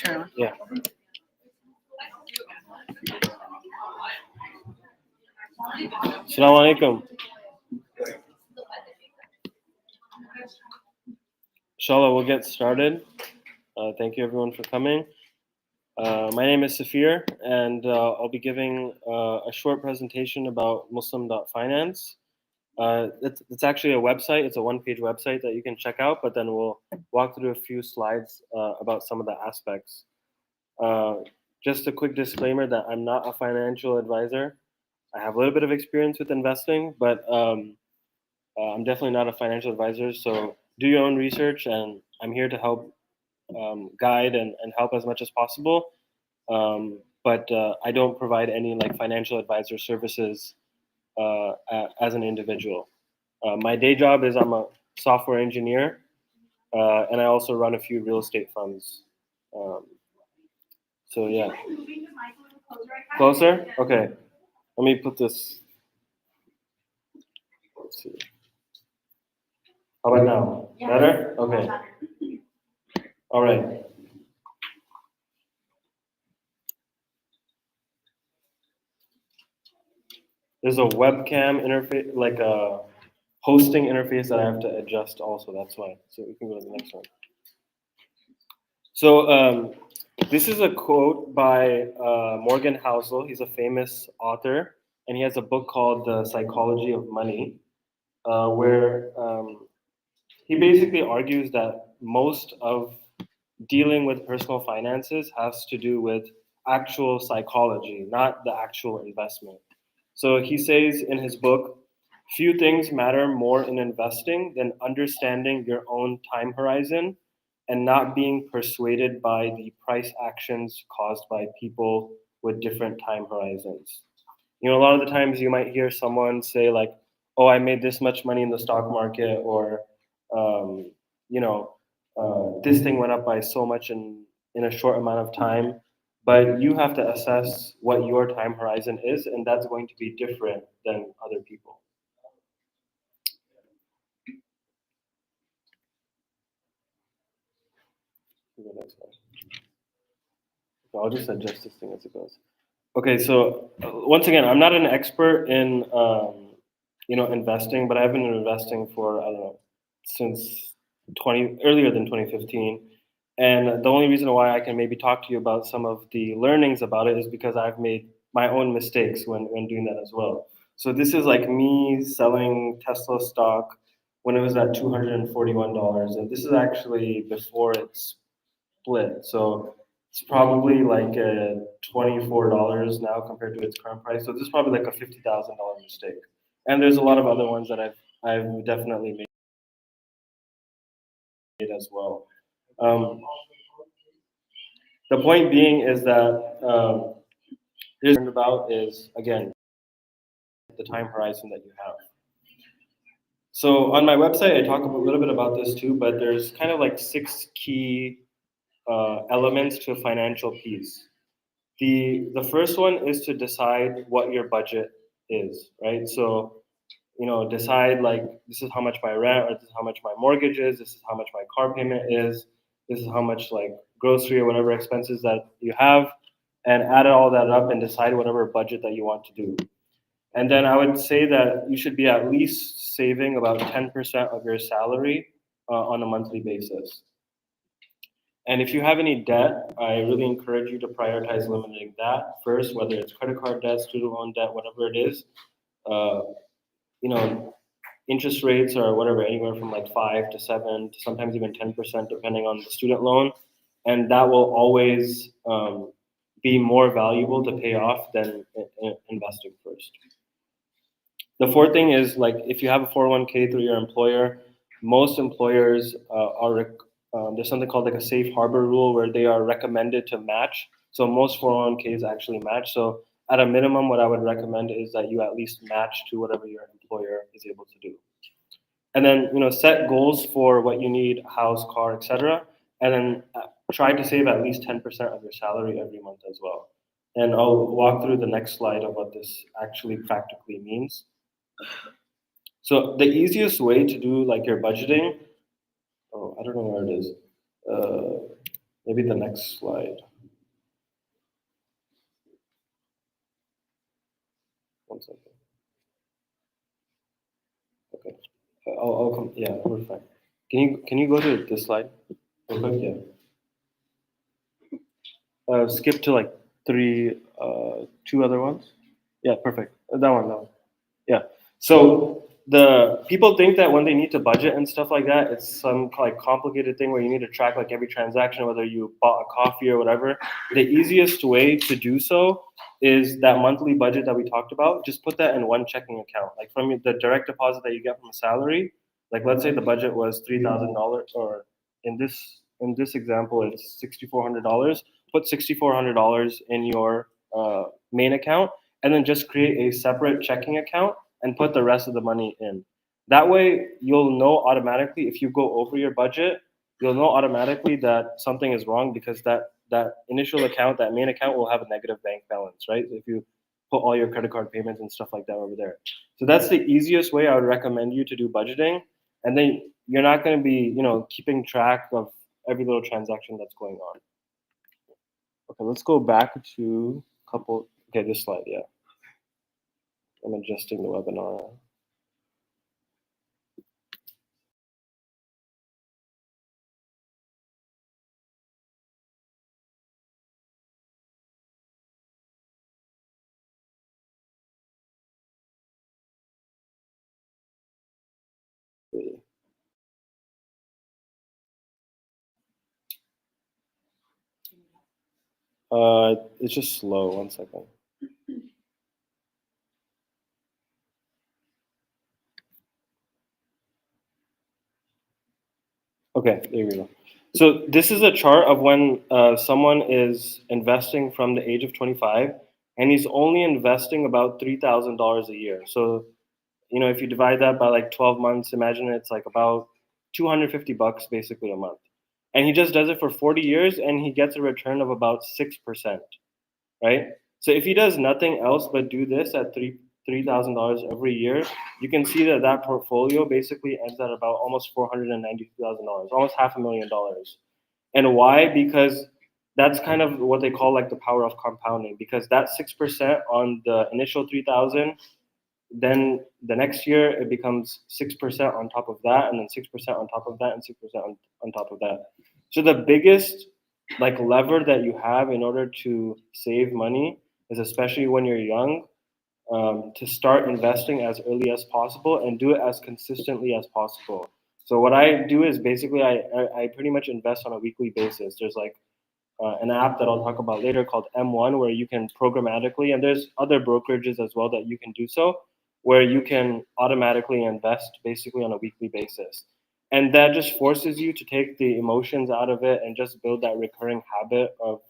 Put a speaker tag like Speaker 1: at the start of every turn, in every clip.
Speaker 1: Sure.
Speaker 2: Yeah. Assalamu alaikum. Inshallah, we'll get started. Thank you everyone for coming. My name is Safir, and I'll be giving a short presentation about Muslim.finance. It's actually a website. It's a one-page website that you can check out, but then we'll walk through a few slides about some of the aspects. Just a quick disclaimer that I'm not a financial advisor. I have a little bit of experience with investing, but I'm definitely not a financial advisor. So do your own research, and I'm here to help guide and help as much as possible. But I don't provide any like financial advisor services as an individual. My day job is I'm a software engineer, and I also run a few real estate funds. So yeah. Closer? Okay. Let me put this. Let's see. How about now? Better? Okay. All right. There's a webcam interface, like a hosting interface that I have to adjust also. That's why. So we can go to the next one. So this is a quote by Morgan Housel. He's a famous author, and he has a book called The Psychology of Money, where he basically argues that most of dealing with personal finances has to do with actual psychology, not the actual investment. So he says in his book, few things matter more in investing than understanding your own time horizon and not being persuaded by the price actions caused by people with different time horizons. You know, a lot of the times you might hear someone say like, "Oh, I made this much money in the stock market," or um, you know, "This thing went up by so much in a short amount of time." But you have to assess what your time horizon is, and that's going to be different than other people. The next one. So I'll just adjust this thing as it goes. Okay, so once again, I'm not an expert in investing, but I've been investing for I don't know since earlier than 2015. And the only reason why I can maybe talk to you about some of the learnings about it is because I've made my own mistakes when doing that as well. So this is like me selling Tesla stock when it was at $241, and this is actually before it's split. So it's probably like $24 now compared to its current price. So this is probably like a $50,000 mistake. And there's a lot of other ones that I've definitely made as well. The point being is that here's what about is again the time horizon that you have. So on my website, I talk a little bit about this too, but there's kind of like 6 key elements to financial peace. The first one is to decide what your budget is, right? So, decide like this is how much my rent, or this is how much my mortgage is, this is how much my car payment is, this is how much like grocery or whatever expenses that you have, and add all that up and decide whatever budget that you want to do. And then I would say that you should be at least saving about 10% of your salary on a monthly basis. And if you have any debt, I really encourage you to prioritize eliminating that first, whether it's credit card debt, student loan debt, whatever it is. Uh, Interest rates are whatever, anywhere from like 5 to 7 to sometimes even 10%, depending on the student loan. And that will always be more valuable to pay off than investing first. The fourth thing is like if you have a 401k through your employer, most employers there's something called like a safe harbor rule where they are recommended to match. So most 401ks actually match. So at a minimum, what I would recommend is that you at least match to whatever your employer is able to do. And then set goals for what you need, house, car, etc. And then try to save at least 10% of your salary every month as well. And I'll walk through the next slide of what this actually practically means. So the easiest way to do like your budgeting, I don't know where it is. Maybe the next slide. One second. Okay. I'll come. Yeah, we're fine. Can you go to this slide? Real quick? Yeah. Skip to like three, two other ones. Yeah, perfect. That one, that one. Yeah. So the people think that when they need to budget and stuff like that, it's some like complicated thing where you need to track like every transaction, whether you bought a coffee or whatever. The easiest way to do so is that monthly budget that we talked about. Just put that in one checking account, like from the direct deposit that you get from a salary. Like let's say the budget was $3,000, or in this example, it's $6,400. Put $6,400 in your main account, and then just create a separate checking account and put the rest of the money in. That way, you'll know automatically if you go over your budget, you'll know automatically that something is wrong because that initial account, that main account, will have a negative bank balance, right? If you put all your credit card payments and stuff like that over there. So that's the easiest way I would recommend you to do budgeting, and then you're not going to be, keeping track of every little transaction that's going on. Okay, let's go back to couple. Okay, this slide, yeah. I'm adjusting the webinar. It's just slow. One second. Okay, there we go. So this is a chart of when someone is investing from the age of 25, and he's only investing about $3,000 a year. So if you divide that by like 12 months, imagine it's like about 250 bucks basically a month, and he just does it for 40 years, and he gets a return of about 6%. Right? So if he does nothing else but do this at $3,000 every year, you can see that that portfolio basically ends at about almost $492,000, almost $500,000. And why? Because that's kind of what they call like the power of compounding. Because that 6% on the initial 3,000, then the next year it becomes 6% on top of that, and then 6% on top of that, and 6% on top of that. So the biggest like lever that you have in order to save money is, especially when you're young, to start investing as early as possible and do it as consistently as possible. So what I do is basically I pretty much invest on a weekly basis. There's like an app that I'll talk about later called M1, where you can programmatically, and there's other brokerages as well that you can do so, where you can automatically invest basically on a weekly basis. And that just forces you to take the emotions out of it and just build that recurring habit of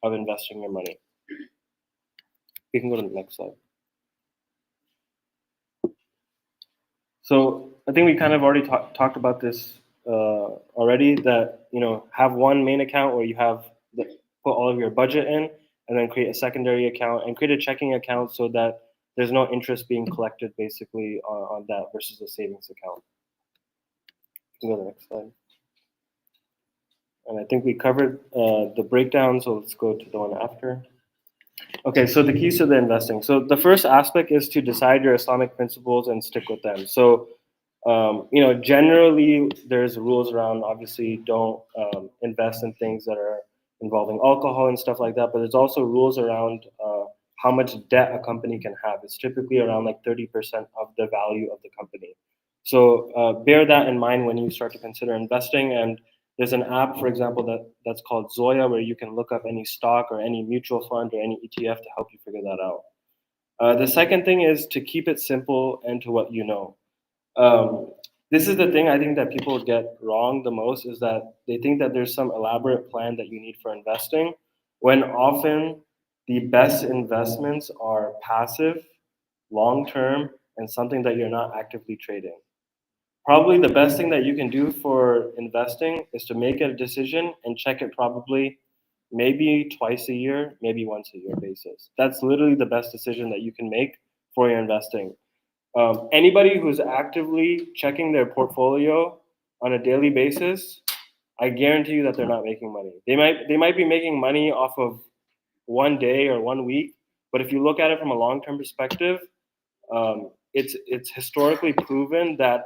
Speaker 2: investing your money. We can go to the next slide. So I think we kind of already talked about this already. That have one main account where you have put all of your budget in, and then create a secondary account and create a checking account so that there's no interest being collected basically on that versus a savings account. You can go to the next slide. And I think we covered the breakdown, so let's go to the one after. Okay, so the keys to the investing. So the first aspect is to decide your Islamic principles and stick with them. So generally there's rules around, obviously don't invest in things that are involving alcohol and stuff like that, but there's also rules around how much debt a company can have. It's typically around like 30% of the value of the company. So bear that in mind when you start to consider investing. And there's an app, for example, that's called Zoya, where you can look up any stock or any mutual fund or any ETF to help you figure that out. The second thing is to keep it simple and to what you know. This is the thing I think that people get wrong the most, is that they think that there's some elaborate plan that you need for investing, when often the best investments are passive, long term, and something that you're not actively trading. Probably the best thing that you can do for investing is to make a decision and check it probably maybe twice a year, maybe once a year basis. That's literally the best decision that you can make for your investing. Anybody who's actively checking their portfolio on a daily basis, I guarantee you that they're not making money. They might be making money off of one day or one week, but if you look at it from a long term perspective, it's historically proven that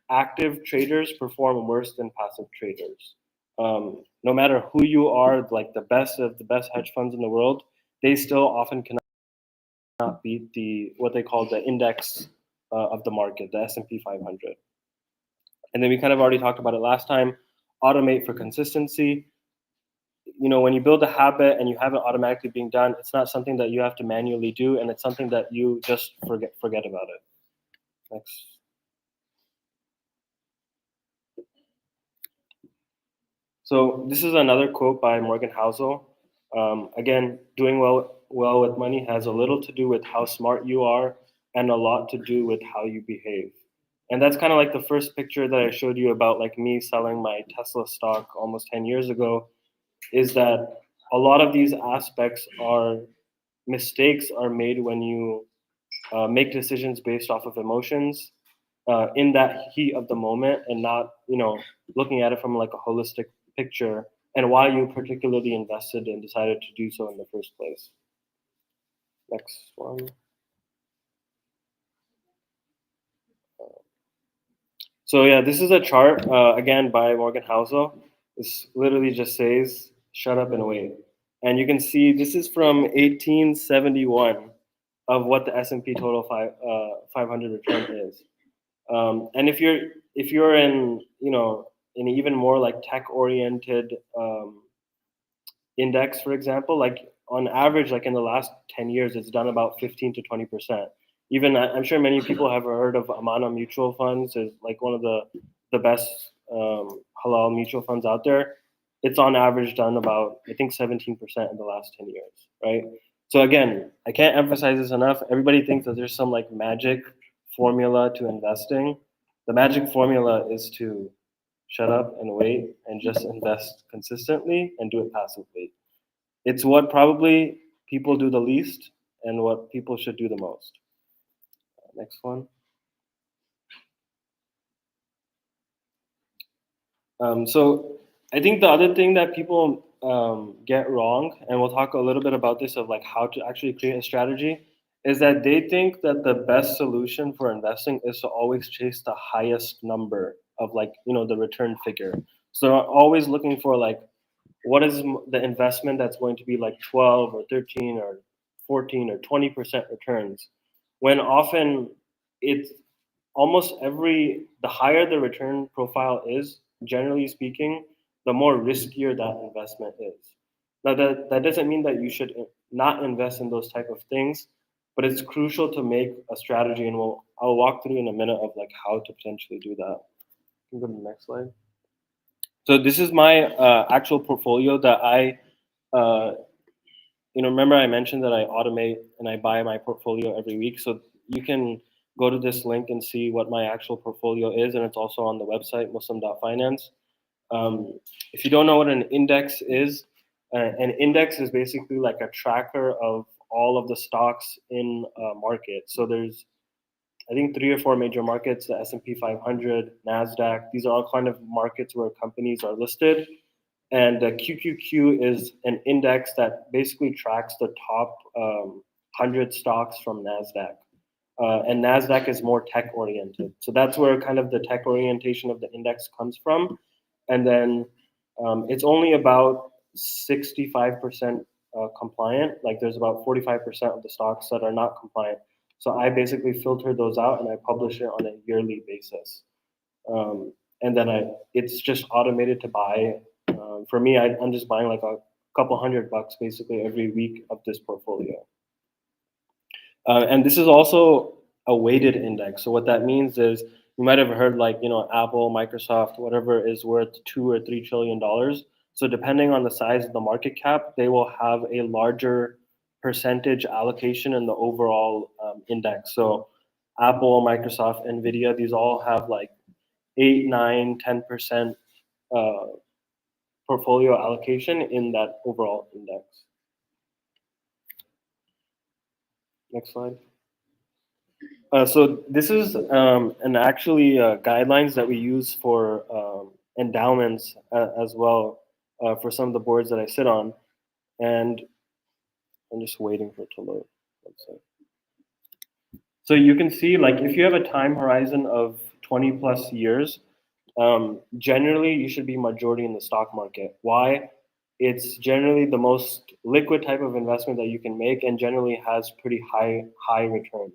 Speaker 2: active traders perform worse than passive traders. No matter who you are, like the best of the best hedge funds in the world, they still often cannot beat the what they call the index of the market, the S&P 500. And then we kind of already talked about it last time. Automate for consistency. When you build a habit and you have it automatically being done, it's not something that you have to manually do, and it's something that you just forget about it. Next. So this is another quote by Morgan Housel. Again, doing well with money has a little to do with how smart you are, and a lot to do with how you behave. And that's kind of like the first picture that I showed you about like me selling my Tesla stock almost 10 years ago, is that a lot of these aspects are mistakes are made when you make decisions based off of emotions in that heat of the moment, and not looking at it from like a holistic picture, and why you particularly invested and decided to do so in the first place. Next one. So yeah, this is a chart again by Morgan Housel. This literally just says "shut up and wait," and you can see this is from 1871 of what the S&P total 500 return is. And if you're in in even more like tech oriented index, for example, like on average, like in the last 10 years, it's done about 15 to 20%. Even I'm sure many people have heard of Amana mutual funds is like one of the best halal mutual funds out there. It's on average done about, I think, 17% in the last 10 years, right? So again, I can't emphasize this enough. Everybody thinks that there's some like magic formula to investing. The magic formula is to shut up and wait and just invest consistently and do it passively. It's what probably people do the least and what people should do the most. Next one. So I think the other thing that people get wrong, and we'll talk a little bit about this of like how to actually create a strategy, is that they think that the best solution for investing is to always chase the highest number of like the return figure. So they're always looking for like what is the investment that's going to be like 12 or 13 or 14 or 20% returns, when often it's almost the higher the return profile is, generally speaking, the more riskier that investment is. Now that doesn't mean that you should not invest in those type of things, but it's crucial to make a strategy, and I'll walk through in a minute of like how to potentially do that. You can go to the next slide. So this is my actual portfolio that I uh, remember I mentioned that I automate and I buy my portfolio every week. So you can go to this link and see what my actual portfolio is, and it's also on the website muslim.finance. If you don't know what an index is, an index is basically like a tracker of all of the stocks in a market. So there's, I think, three or four major markets: the S&P 500, Nasdaq. These are all kind of markets where companies are listed, and the QQQ is an index that basically tracks the top 100 stocks from NASDAQ. And NASDAQ is more tech oriented. So that's where kind of the tech orientation of the index comes from. And then it's only about 65% compliant. Like there's about 45% of the stocks that are not compliant. So I basically filter those out and I publish it on a yearly basis. And then it's just automated to buy. For me, I'm just buying like a couple $100 basically every week of this portfolio. And this is also a weighted index. So what that means is you might have heard like Apple, Microsoft, whatever is worth $2 or $3 trillion. So depending on the size of the market cap, they will have a larger percentage allocation in the overall index. So Apple, Microsoft, Nvidia, these all have like 8, 9, 10% uh, portfolio allocation in that overall index. Next slide. So this is an actually guidelines that we use for endowments as well for some of the boards that I sit on. And I'm just waiting for it to load. Let's see. So you can see, like, if you have a time horizon of 20 plus years, generally you should be majority in the stock market. Why? It's generally the most liquid type of investment that you can make, and generally has pretty high returns.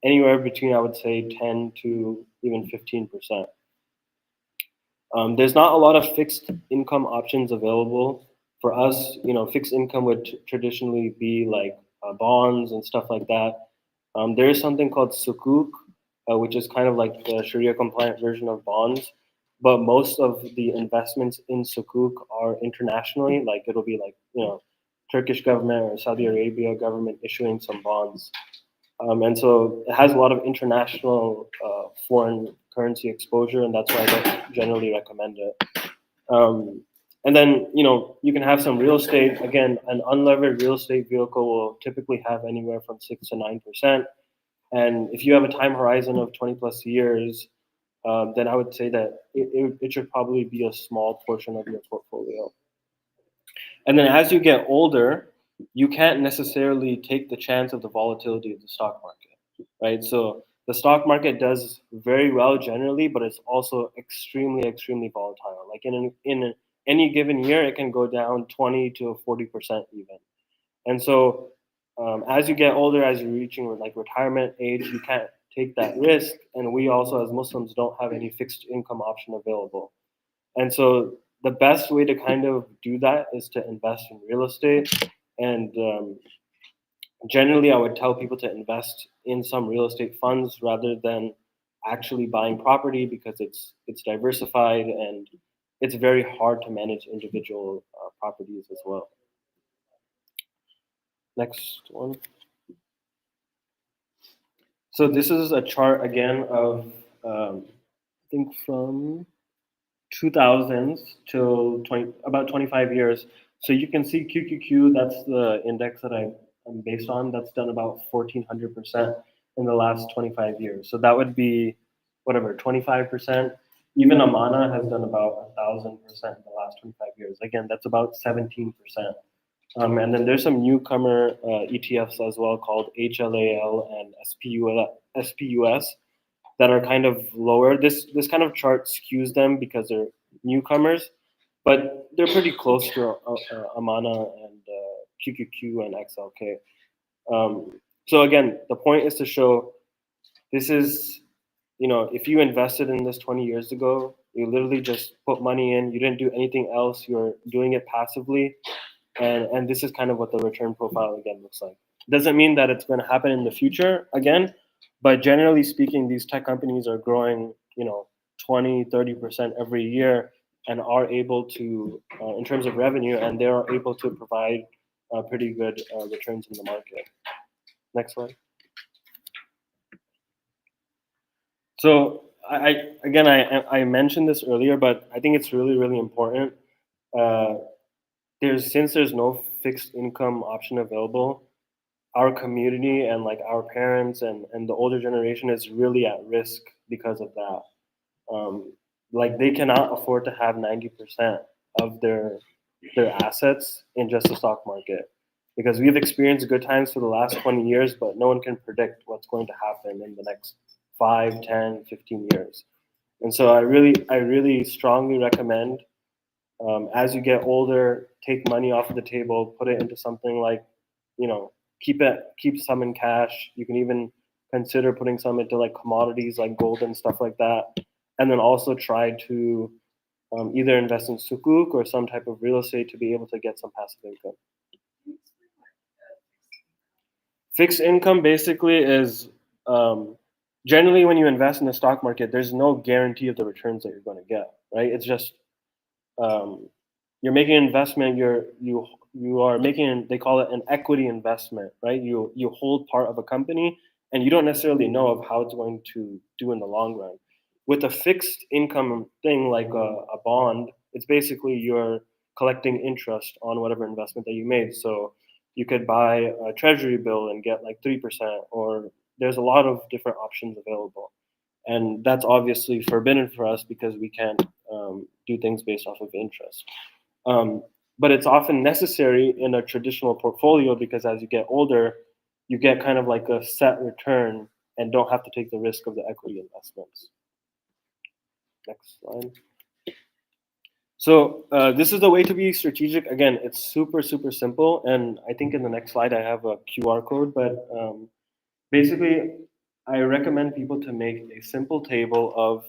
Speaker 2: Anywhere between, I would say, 10 to even 15%. There's not a lot of fixed income options available for us. Fixed income would traditionally be like bonds and stuff like that. There is something called sukuk, which is kind of like the Sharia compliant version of bonds. But most of the investments in sukuk are internationally. Like, it'll be like, Turkish government or Saudi Arabia government issuing some bonds. And so it has a lot of international foreign currency exposure, and that's why I don't generally recommend it. Um, and then, you can have some real estate. Again, an unlevered real estate vehicle will typically have anywhere from 6 to 9%. And if you have a time horizon of 20 plus years, then I would say that it should probably be a small portion of your portfolio. And then as you get older, you can't necessarily take the chance of the volatility of the stock market, right? So the stock market does very well generally, but it's also extremely volatile. Like in any given year, it can go down 20 to 40% even. And so as you get older, as you're reaching like retirement age, you can't take that risk. And we also, as Muslims, don't have any fixed income option available. And so the best way to kind of do that is to invest in real estate. And generally, I would tell people to invest in some real estate funds rather than actually buying property, because it's diversified and it's very hard to manage individual properties as well. Next one. So this is a chart again of I think from 2000s till about 25 years. So you can see QQQ, that's the index that I'm based on. That's done about 1,400% in the last 25 years. So that would be whatever, 25%. Even Amana has done about 1,000% in the last 25 years. Again, that's about 17%. And then there's some newcomer ETFs as well called HLAL and SPUS that are kind of lower. This kind of chart skews them because they're newcomers, but they're pretty close to Amana and QQQ and XLK. So again, the point is to show this is, if you invested in this 20 years ago, you literally just put money in, you didn't do anything else, you're doing it passively, and this is kind of what the return profile again looks like. Doesn't mean that it's going to happen in the future again, but generally speaking, these tech companies are growing, 20-30% every year, and are able to, in terms of revenue, and they are able to provide pretty good returns in the market. Next slide. So I mentioned this earlier, but I think it's really important. Since there's no fixed income option available, our community and like our parents and the older generation is really at risk because of that. Like, they cannot afford to have 90% of their assets in just the stock market, because we've experienced good times for the last 20 years, but no one can predict what's going to happen in the next 5, 10, 15 years. And so I really strongly recommend, as you get older, take money off of the table, put it into something like, keep some in cash. You can even consider putting some into like commodities like gold and stuff like that. And then also try to either invest in sukuk or some type of real estate to be able to get some passive income. Fixed income basically is generally when you invest in the stock market, there's no guarantee of the returns that you're going to get, right? It's just you're making an investment. You are making, they call it an equity investment, right? You hold part of a company, and you don't necessarily know of how it's going to do in the long run. With a fixed income thing like a bond, it's basically you're collecting interest on whatever investment that you made. So you could buy a treasury bill and get like 3%, or there's a lot of different options available. And that's obviously forbidden for us because we can't do things based off of interest. Um, but it's often necessary in a traditional portfolio because as you get older, you get kind of like a set return and don't have to take the risk of the equity investments. Next slide. So this is the way to be strategic. Again, it's super, super simple. And I think in the next slide, I have a QR code. But basically, I recommend people to make a simple table of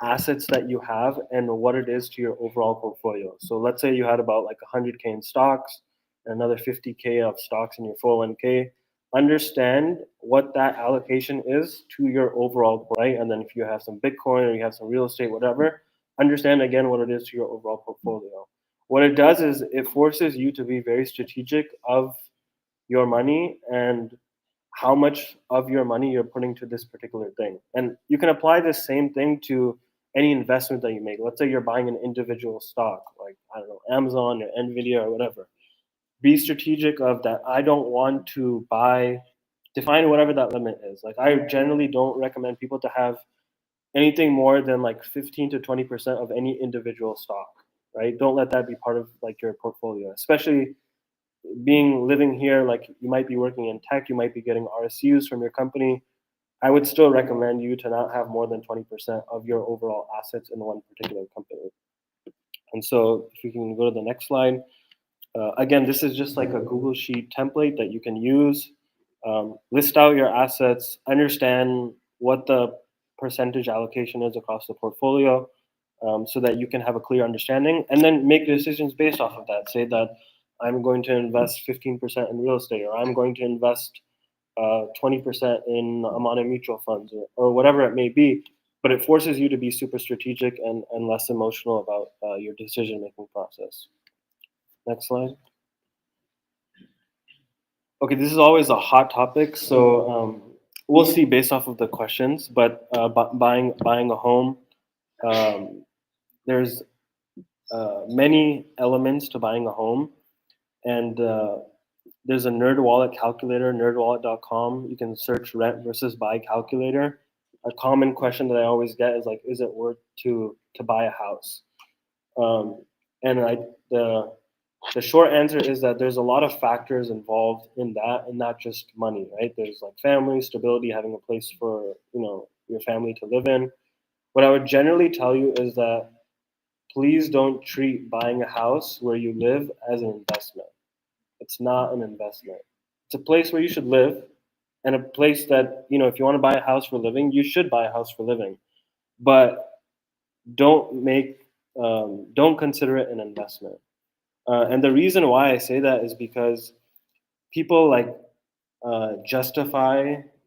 Speaker 2: assets that you have and what it is to your overall portfolio. So let's say you had about like 100K in stocks, and another 50K of stocks in your 401K. Understand what that allocation is to your overall, right? And then if you have some Bitcoin or you have some real estate, whatever, understand again what it is to your overall portfolio. What it does is it forces you to be very strategic of your money and how much of your money you're putting to this particular thing. And you can apply this same thing to any investment that you make. Let's say you're buying an individual stock, like, I don't know, Amazon or Nvidia or whatever. Be strategic of that. I don't want to buy, define whatever that limit is. Like, I generally don't recommend people to have anything more than like 15 to 20% of any individual stock, right? Don't let that be part of like your portfolio, especially being living here. Like, you might be working in tech, you might be getting RSUs from your company. I would still recommend you to not have more than 20% of your overall assets in one particular company. And so if you can go to the next slide. Again, this is just like a Google Sheet template that you can use. List out your assets, understand what the percentage allocation is across the portfolio, so that you can have a clear understanding, and then make decisions based off of that. Say that I'm going to invest 15% in real estate, or I'm going to invest 20% in Amana mutual funds, or whatever it may be. But it forces you to be super strategic and less emotional about your decision making process. Next slide. Okay, this is always a hot topic, so we'll see based off of the questions. But buying a home, um, there's many elements to buying a home, and there's a NerdWallet calculator, nerdwallet.com. You can search rent versus buy calculator. A common question that I always get is like, is it worth to buy a house? Um, and the short answer is that there's a lot of factors involved in that, and not just money, right? There's like family stability, having a place for your family to live in. What I would generally tell you is that please don't treat buying a house where you live as an investment. It's not an investment. It's a place where you should live, and a place that, if you want to buy a house for living, you should buy a house for living. But don't make don't consider it an investment. And the reason why I say that is because people like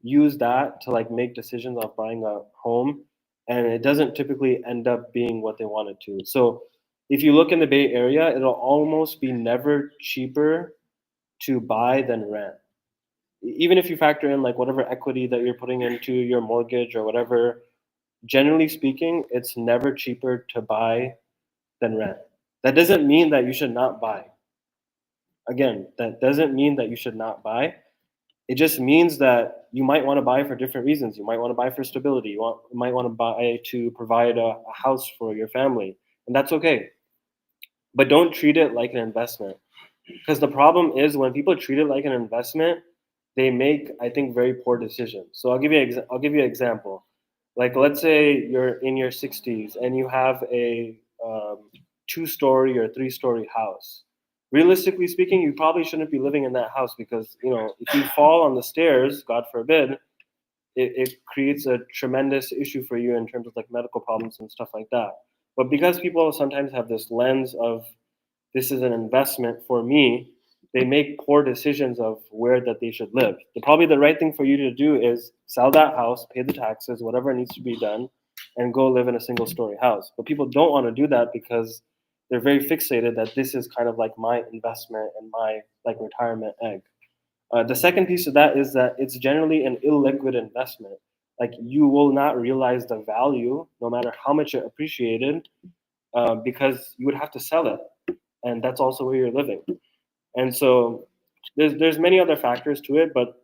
Speaker 2: use that to like make decisions of buying a home, and it doesn't typically end up being what they want it to. So if you look in the Bay Area, it'll almost be never cheaper to buy than rent. Even if you factor in like whatever equity that you're putting into your mortgage or whatever, generally speaking, it's never cheaper to buy than rent. That doesn't mean that you should not buy. Again, that doesn't mean that you should not buy. It just means that you might want to buy for different reasons. You might want to buy for stability. You might want to buy to provide a house for your family, and that's okay. But don't treat it like an investment, because the problem is when people treat it like an investment, they make, I think, very poor decisions. So I'll give you an example. Like, let's say you're in your 60s and you have a 2-story or 3-story house. Realistically speaking, you probably shouldn't be living in that house, because if you fall on the stairs, God forbid, it creates a tremendous issue for you in terms of like medical problems and stuff like that. But because people sometimes have this lens of, this is an investment for me, they make poor decisions of where that they should live. Probably the right thing for you to do is sell that house, pay the taxes, whatever needs to be done, and go live in a single story house. But people don't want to do that because they're very fixated that this is kind of like my investment and my like retirement egg. The second piece of that is that it's generally an illiquid investment. Like, you will not realize the value no matter how much it appreciated, because you would have to sell it, and that's also where you're living. And so there's many other factors to it, but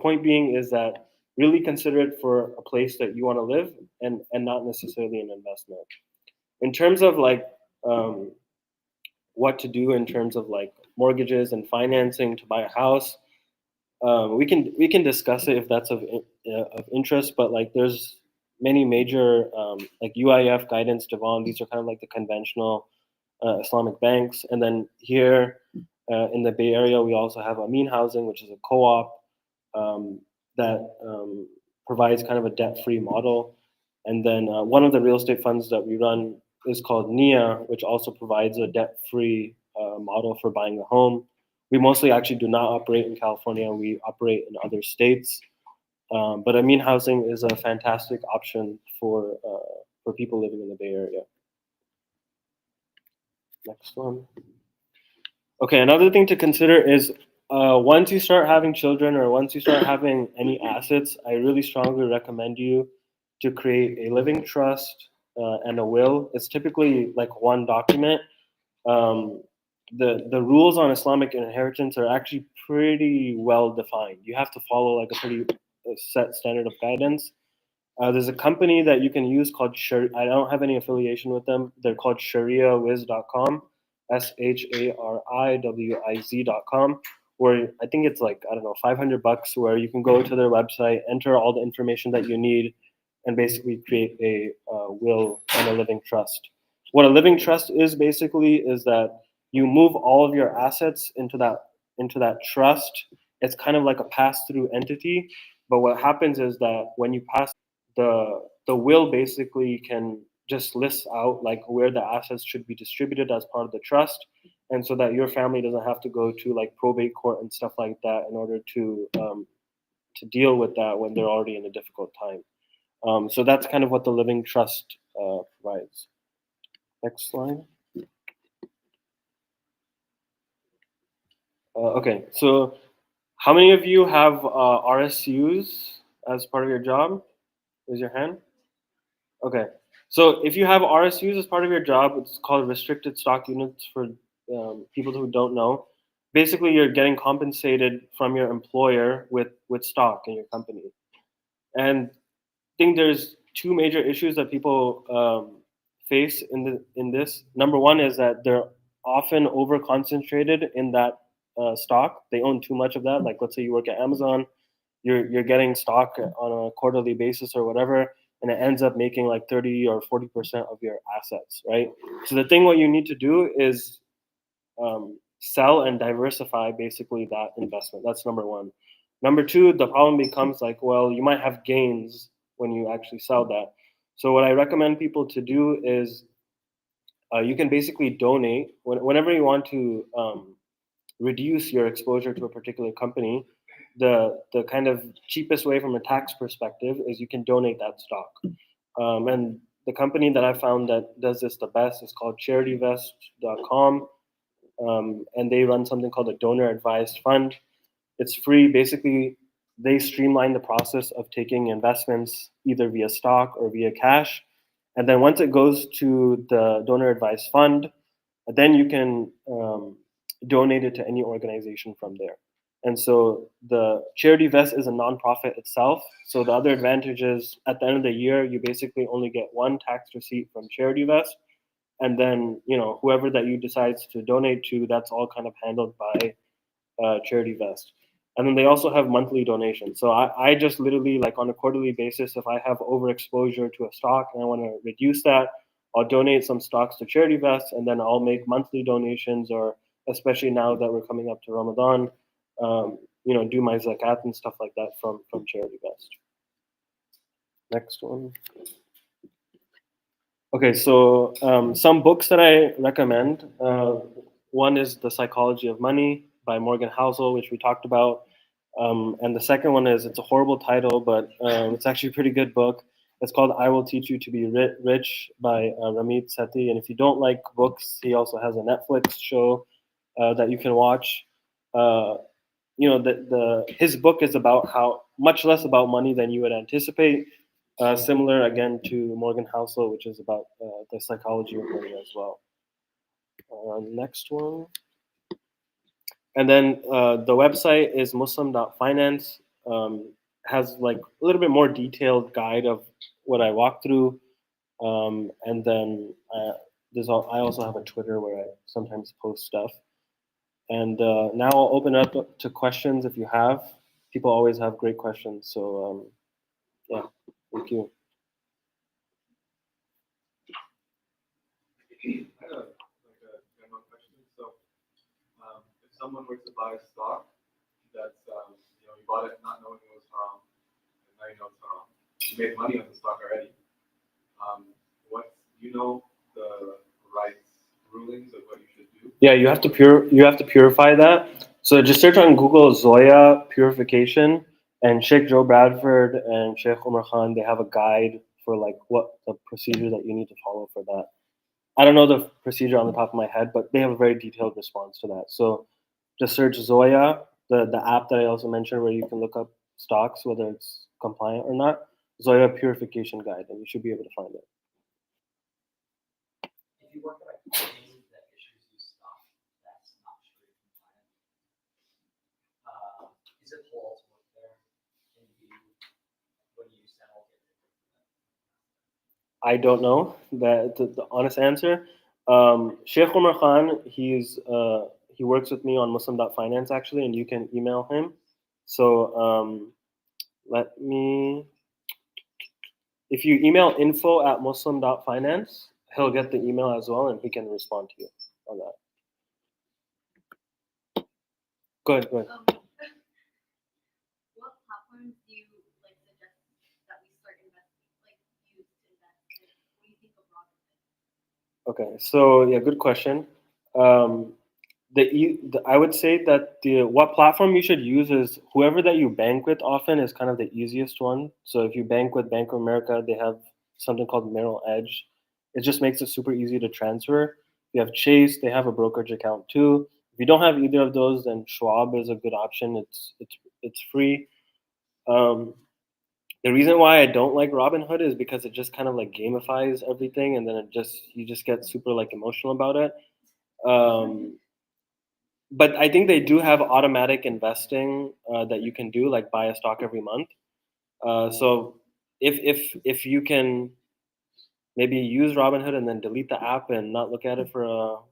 Speaker 2: point being is that really consider it for a place that you want to live, and not necessarily an investment. In terms of like um, what to do in terms of like mortgages and financing to buy a house, we can discuss it if that's of interest. But like there's many major like UIF guidance, Devon. These are kind of like the conventional Islamic banks. And then here in the Bay Area, we also have Amin Housing, which is a co-op um, that provides kind of a debt-free model. And then one of the real estate funds that we run is called NIA, which also provides a debt-free model for buying a home. We mostly actually do not operate in California. We operate in other states. But Amin Housing is a fantastic option for people living in the Bay Area. Next one. Okay, another thing to consider is once you start having children or once you start having any assets, I really strongly recommend you to create a living trust and a will. It's typically like one document. Um, the rules on Islamic inheritance are actually pretty well defined. You have to follow like a pretty set standard of guidance. There's a company that you can use called I don't have any affiliation with them. They're called ShariaWiz.com, ShariWiz.com, where I think it's like, I don't know, $500, where you can go to their website, enter all the information that you need, and basically create a will and a living trust. What a living trust is basically is that you move all of your assets into that trust. It's kind of like a pass-through entity. But what happens is that when you pass the will basically can just list out like where the assets should be distributed as part of the trust, and so that your family doesn't have to go to like probate court and stuff like that in order to deal with that when they're already in a difficult time. So that's kind of what the living trust provides. Next slide. Okay, so how many of you have RSUs as part of your job? Raise your hand. Okay. So if you have RSUs as part of your job, it's called restricted stock units for people who don't know. Basically, you're getting compensated from your employer with stock in your company. And I think there's two major issues that people face in this. Number one is that they're often over concentrated in that stock. They own too much of that. Like let's say you work at Amazon, you're getting stock on a quarterly basis or whatever, and it ends up making like 30 or 40% of your assets, right? So the thing what you need to do is sell and diversify basically that investment. That's number one. Number two, the problem becomes like, well, you might have gains when you actually sell that. So what I recommend people to do is you can basically donate whenever you want to reduce your exposure to a particular company. The kind of cheapest way from a tax perspective is you can donate that stock. And the company that I found that does this the best is called CharityVest.com, and they run something called a donor advised fund. It's free. Basically, they streamline the process of taking investments either via stock or via cash. And then once it goes to the donor advised fund, then you can donate it to any organization from there. And so the Charity Vest is a nonprofit itself. So the other advantage is at the end of the year, you basically only get one tax receipt from Charity Vest. And then, whoever that you decides to donate to, that's all kind of handled by Charity Vest. And then they also have monthly donations. So I just literally, like on a quarterly basis, if I have overexposure to a stock and I want to reduce that, I'll donate some stocks to Charity Vest, and then I'll make monthly donations, or especially now that we're coming up to Ramadan, do my zakat and stuff like that from Charity Vest. Next one. Okay, so some books that I recommend. One is The Psychology of Money by Morgan Housel, which we talked about. And the second one is, it's a horrible title, but it's actually a pretty good book. It's called I Will Teach You to Be Rich by Ramit Sethi. And if you don't like books, he also has a Netflix show that you can watch. His book is about how much less about money than you would anticipate. Similar again to Morgan Housel, which is about the psychology of money as well. Next one. And then the website is muslim.finance. has like a little bit more detailed guide of what I walk through. And then I also have a Twitter where I sometimes post stuff. And now I'll open it up to questions if you have. People always have great questions. So yeah, thank you.
Speaker 1: I have like a general question. So, if someone were to buy a stock that's you bought it not knowing it was haram, and now you know it's haram, you made money on the stock already. What you know the rights rulings of what you should do?
Speaker 2: Yeah, you have to purify that. So just search on Google Zoya purification, and Sheikh Joe Bradford and Sheikh Umar Khan. They have a guide for like what the procedure that you need to follow for that. I don't know the procedure on the top of my head, but they have a very detailed response to that. So just search Zoya, the app that I also mentioned, where you can look up stocks whether it's compliant or not. Zoya purification guide, and you should be able to find it.
Speaker 3: If you work at a company that issues you stuff that's not Sharia compliant, is it halal to work there? Can you, when you sell, get it?
Speaker 2: I don't know the honest answer. Sheikh Umar Khan, he works with me on Muslim.finance actually, and you can email him. So let me, if you email info@muslim.finance, he'll get the email as well, and he can respond to you on that. Go ahead, go ahead.
Speaker 4: What platforms do you like suggest that we start investing, like use to invest in? What do you think of Robinhood?
Speaker 2: Okay, so yeah, good question. Um, I would say that the what platform you should use is whoever that you bank with often is kind of the easiest one. So if you bank with Bank of America, they have something called Merrill Edge. It just makes it super easy to transfer. If you have Chase, they have a brokerage account too. If you don't have either of those, then Schwab is a good option. It's free. Um, the reason why I don't like Robinhood is because it just kind of like gamifies everything, and then you just get super like emotional about it. Um, but I think they do have automatic investing that you can do, like buy a stock every month. So if you can maybe use Robinhood and then delete the app and not look at it for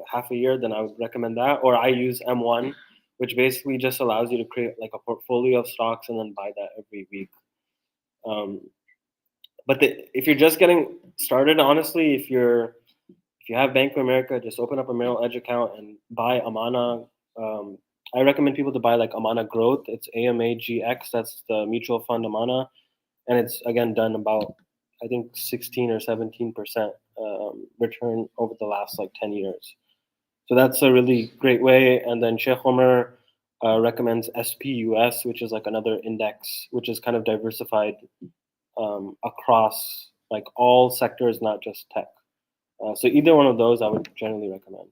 Speaker 2: half a year, then I would recommend that. Or I use M1, which basically just allows you to create like a portfolio of stocks and then buy that every week. Um, but if you're just getting started, honestly, if you have Bank of America, just open up a Merrill Edge account and buy Amana. I recommend people to buy like Amana Growth. It's AMAGX. That's the mutual fund Amana, and it's again done about I think 16 or 17% return over the last like 10 years. So that's a really great way. And then Sheikh Homer recommends SPUS, which is like another index, which is kind of diversified across like all sectors, not just tech. So either one of those, I would generally recommend.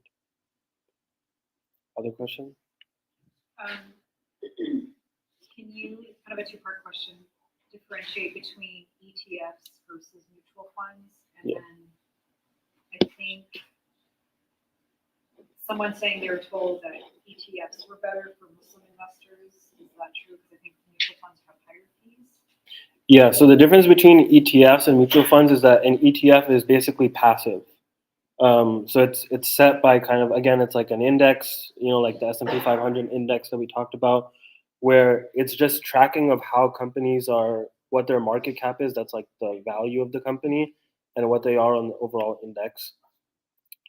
Speaker 2: Other question?
Speaker 5: Um, can you, kind of a two-part question, differentiate between ETFs versus mutual funds? And
Speaker 2: Yeah.
Speaker 5: then I think someone saying they were told that ETFs were better for Muslim investors. Is that true? Because I think mutual funds have higher fees.
Speaker 2: Yeah, so the difference between ETFs and mutual funds is that an ETF is basically passive. So it's set by kind of again, it's like an index, like the S&P 500 index that we talked about, where it's just tracking of how companies are, what their market cap is. That's like the value of the company, and what they are on the overall index.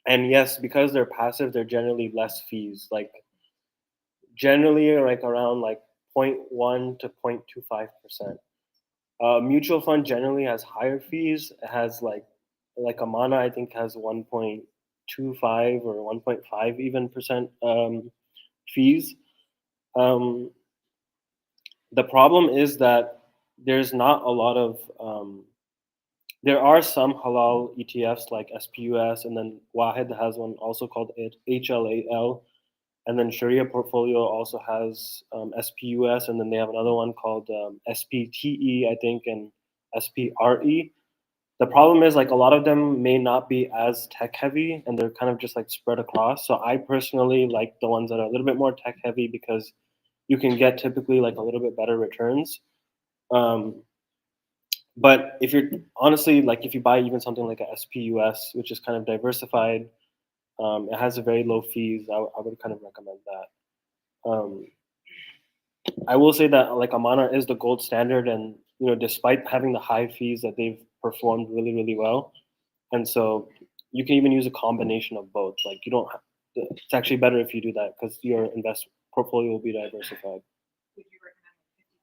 Speaker 2: And yes, because they're passive, they're generally less fees. Like generally, like around like 0.1 to 0.25%. Mutual fund generally has higher fees. It has like Amana, I think has 1.25 or 1.5 even percent fees. Um, the problem is that there's not a lot of there are some halal ETFs like SPUS, and then Wahid has one also called HLAL, and then Sharia Portfolio also has SPUS, and then they have another one called SPTE, I think, and SPRE. The problem is like a lot of them may not be as tech heavy, and they're kind of just like spread across. So I personally like the ones that are a little bit more tech heavy because you can get typically like a little bit better returns. But if you're honestly like if you buy even something like a SPUS, which is kind of diversified, it has a very low fees. I would kind of recommend that. I will say that like Amana is the gold standard, and despite having the high fees, that they've performed really really well. And so you can even use a combination of both. Like you don't have, it's actually better if you do that because your invest portfolio will be diversified.
Speaker 5: Would you recommend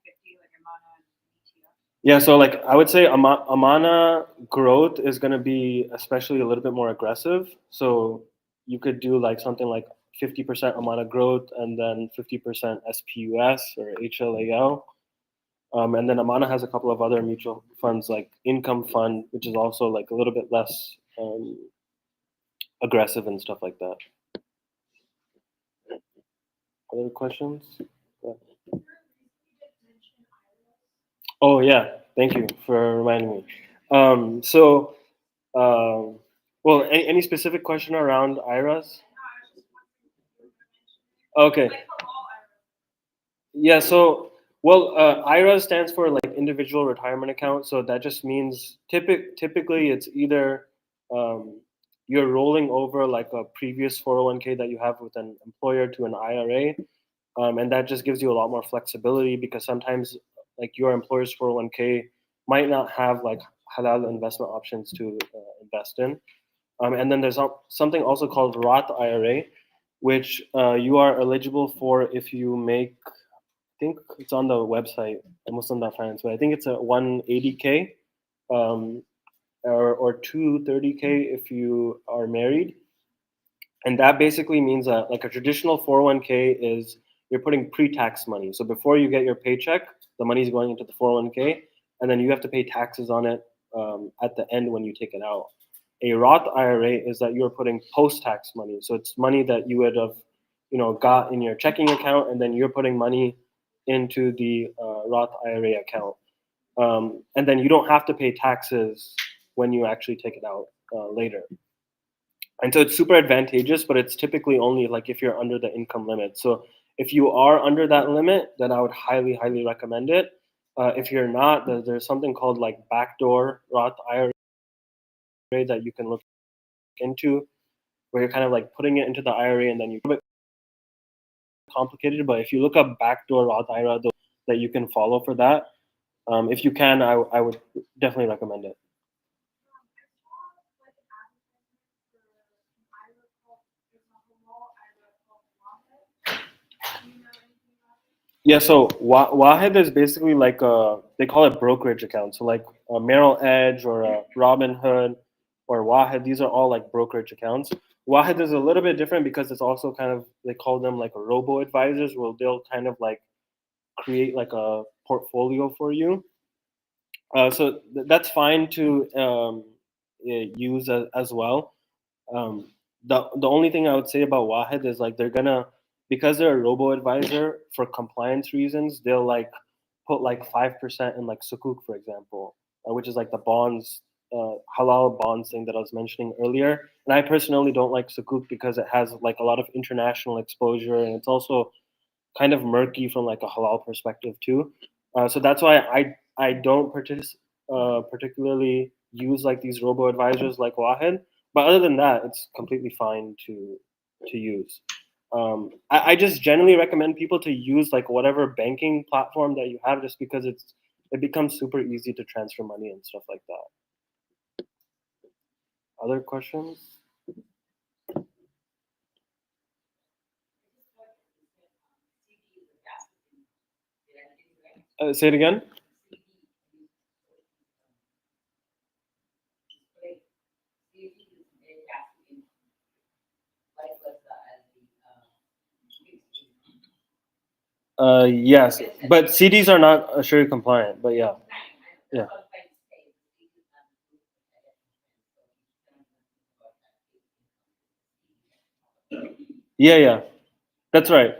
Speaker 5: 50/50, like Amana and ETF?
Speaker 2: Yeah, so like I would say Amana growth is going to be especially a little bit more aggressive. So you could do like something like 50% Amana growth and then 50% SPUS or HLAL. And then Amana has a couple of other mutual funds like Income Fund, which is also like a little bit less aggressive and stuff like that. Other questions? Yeah. Oh yeah, thank you for reminding me. So, well, any specific question around IRAs? Okay. Yeah, so well, IRA stands for like individual retirement account. So that just means typically it's either you're rolling over like a previous 401k that you have with an employer to an IRA, and that just gives you a lot more flexibility because sometimes like your employer's 401k might not have like halal investment options to invest in. And then there's something also called Roth IRA, which you are eligible for if you make, I think it's on the website, Muslim.finance, but I think it's a 180K um, or 230K if you are married. And that basically means that like a traditional 401k is you're putting pre-tax money. So before you get your paycheck, the money is going into the 401k, and then you have to pay taxes on it at the end when you take it out. A Roth IRA is that you're putting post-tax money. So it's money that you would have, got in your checking account, and then you're putting money into the Roth IRA account. And then you don't have to pay taxes when you actually take it out later. And so it's super advantageous, but it's typically only like if you're under the income limit. So if you are under that limit, then I would highly, highly recommend it. If you're not, there's something called like backdoor Roth IRA that you can look into, where you're kind of like putting it into the IRA and then you a bit complicated. But if you look up backdoor Roth IRA that you can follow for that, if you can, I would definitely recommend it. Yeah, so Wahed is basically like they call it brokerage account. So like a Merrill Edge or a Robinhood or Wahed, these are all like brokerage accounts. Wahed is a little bit different because it's also kind of, they call them like a robo advisors, where they'll kind of like create like a portfolio for you. So that's fine to use as well. Um, the only thing I would say about Wahed is like they're gonna, because they're a robo advisor, for compliance reasons, they'll like put like 5% in like sukuk, for example, which is like the bonds, halal bonds thing that I was mentioning earlier. And I personally don't like sukuk because it has like a lot of international exposure, and it's also kind of murky from like a halal perspective too. So that's why I don't particularly use like these robo advisors like Wahed. But other than that, it's completely fine to use. I just generally recommend people to use like whatever banking platform that you have, just because it becomes super easy to transfer money and stuff like that. Other questions? Say it again. Yes, but CDs are not Sharia compliant. But yeah, yeah, yeah. That's right.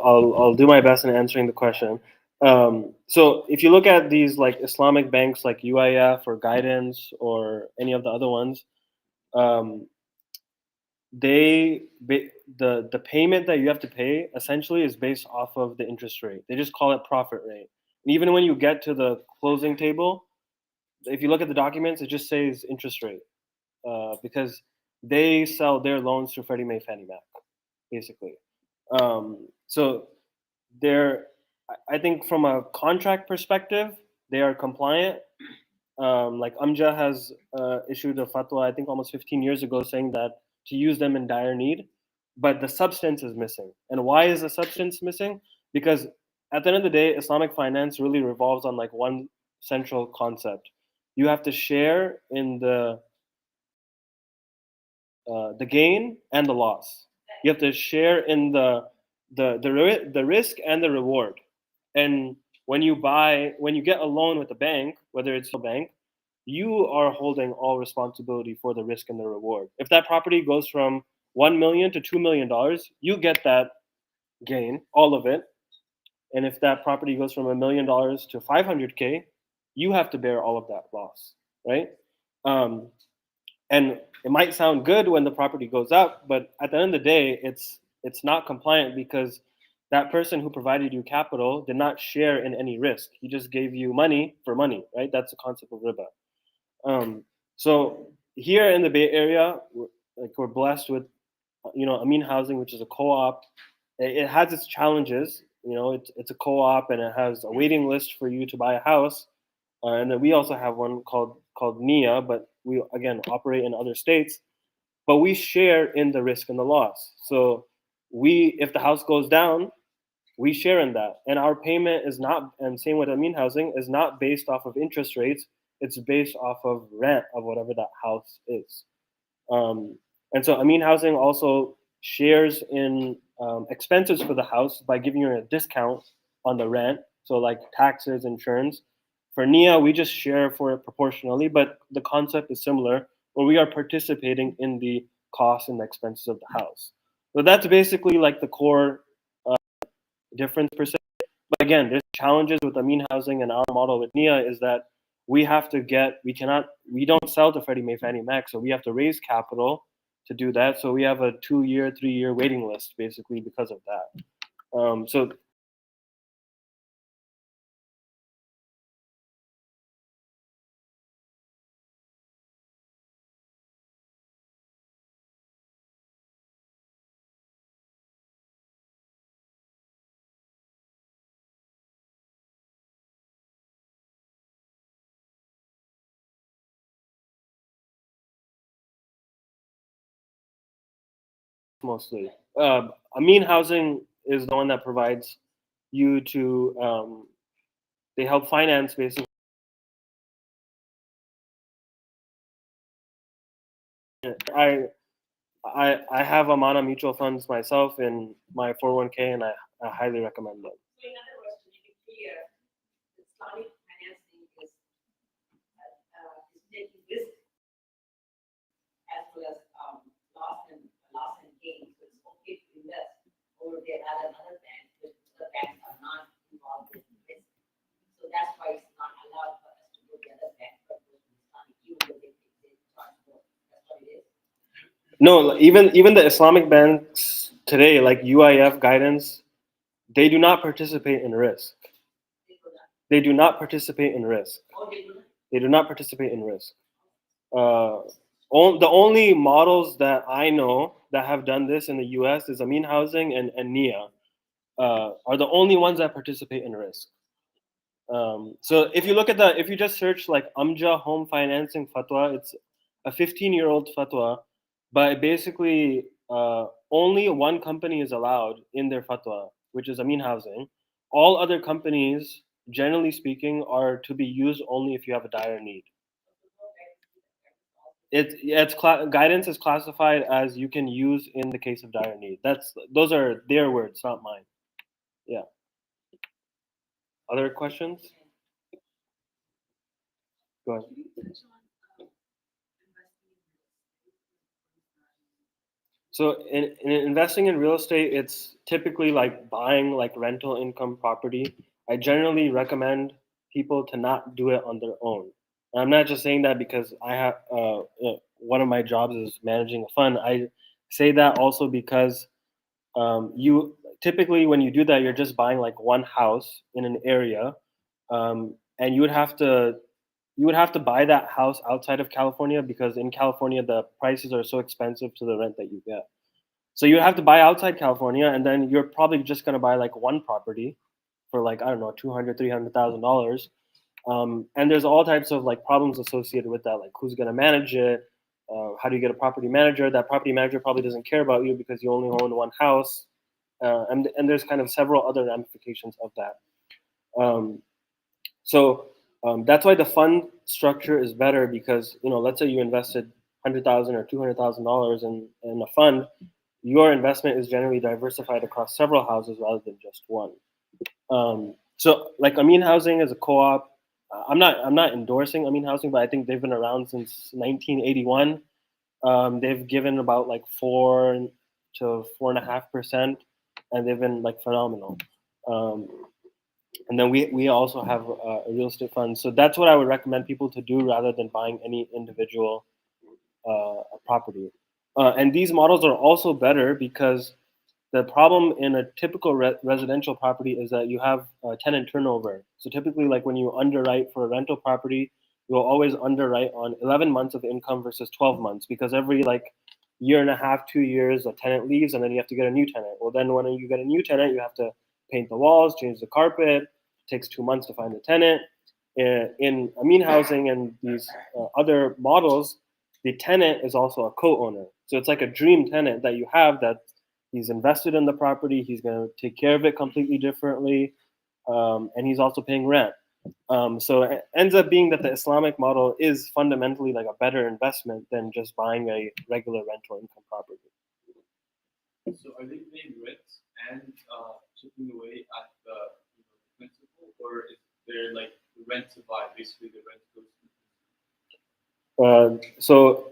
Speaker 2: I'll do my best in answering the question. So if you look at these like Islamic banks like UIF or Guidance or any of the other ones, um, the payment that you have to pay essentially is based off of the interest rate. They just call it profit rate. And even when you get to the closing table, if you look at the documents, it just says interest rate because they sell their loans to Freddie Mae, Fannie Mac, basically. So they're, I think from a contract perspective, they are compliant. Like Amja has issued a fatwa, I think almost 15 years ago, saying that to use them in dire need, but the substance is missing. And why is the substance missing? Because at the end of the day, Islamic finance really revolves on like one central concept. You have to share in the gain and the loss. You have to share in the risk and the reward. And when you get a loan with a bank, whether it's a bank, you are holding all responsibility for the risk and the reward. If that property goes from 1 million to $2 million, you get that gain, all of it. And if that property goes from $1 million to 500K, you have to bear all of that loss, right? Um, and it might sound good when the property goes up, but at the end of the day, it's not compliant because that person who provided you capital did not share in any risk. He just gave you money for money, right? That's the concept of riba. So here in the Bay Area, we're blessed with, Amin Housing, which is a co-op. It has its challenges. It's a co-op and it has a waiting list for you to buy a house. And then we also have one called NIA, but we again operate in other states. But we share in the risk and the loss. So if the house goes down, we share in that. And our payment is not, and same with Amin Housing, is not based off of interest rates. It's based off of rent of whatever that house is. And so Amin Housing also shares in expenses for the house by giving you a discount on the rent. So like taxes, insurance. For NIA, we just share for it proportionally, but the concept is similar, where we are participating in the costs and expenses of the house. So that's basically like the core difference per se. But again, there's challenges with Amin Housing and our model with NIA is that we don't sell to Freddie Mae, Fannie Mac, so we have to raise capital to do that. So we have a 2-year, 3-year waiting list basically because of that. So mostly. Amin Housing is the one that provides you to, they help finance basically. I have Amana mutual funds myself in my 401k, and I highly recommend them.
Speaker 6: So in other words, to make it clear, Islamic financing is taking risk as well as loss and gain. So it's okay to invest over there rather than other banks, but other banks are not involved in risk. So that's why it's not allowed for us to go to the other bank, but go to Islamic, even though they charge more. That's what it is.
Speaker 2: No, even the Islamic banks today, like UIF Guidance, they do not participate in risk. They do not participate in risk. They do not participate in risk. The only models that I know that have done this in the U.S. is Amin Housing and NIA are the only ones that participate in risk. So if you just search like Amja home financing fatwa, it's a 15-year-old fatwa, but basically only one company is allowed in their fatwa, which is Amin Housing. All other companies, generally speaking, are to be used only if you have a dire need. Guidance is classified as you can use in the case of dire need. Those are their words, not mine. Yeah. Other questions? Go ahead. So in investing in real estate, it's typically like buying like rental income property. I generally recommend people to not do it on their own. And I'm not just saying that because I have one of my jobs is managing a fund. I say that also because you typically when you do that, you're just buying like one house in an area, and you would have to buy that house outside of California because in California the prices are so expensive to the rent that you get. So you have to buy outside California, and then you're probably just gonna buy like one property for like I don't know 200, $300,000. And there's all types of like problems associated with that, like who's gonna manage it, how do you get a property manager? That property manager probably doesn't care about you because you only own one house, and there's kind of several other ramifications of that. Um, so that's why the fund structure is better because let's say you invested $100,000 or $200,000 in a fund, your investment is generally diversified across several houses rather than just one. So like Amin Housing is a co-op. I'm not endorsing Amin Housing, but I think they've been around since 1981. They've given about like 4 to 4.5%, and they've been like phenomenal. Um, and then we also have a real estate fund. So that's what I would recommend people to do rather than buying any individual property. And these models are also better because the problem in a typical residential property is that you have tenant turnover. So typically, like when you underwrite for a rental property, you'll always underwrite on 11 months of income versus 12 months because every like year and a half, 2 years, a tenant leaves and then you have to get a new tenant. Well, then when you get a new tenant, you have to paint the walls, change the carpet. It takes 2 months to find a tenant. In Amin Housing and these other models, the tenant is also a co-owner. So it's like a dream tenant that you have that he's invested in the property. He's going to take care of it completely differently, and he's also paying rent. So it ends up being that the Islamic model is fundamentally like a better investment than just buying a regular rental income property.
Speaker 1: So are they paying rent and chipping away at the principal, or is there like the rent to buy, basically the rent goes to
Speaker 2: So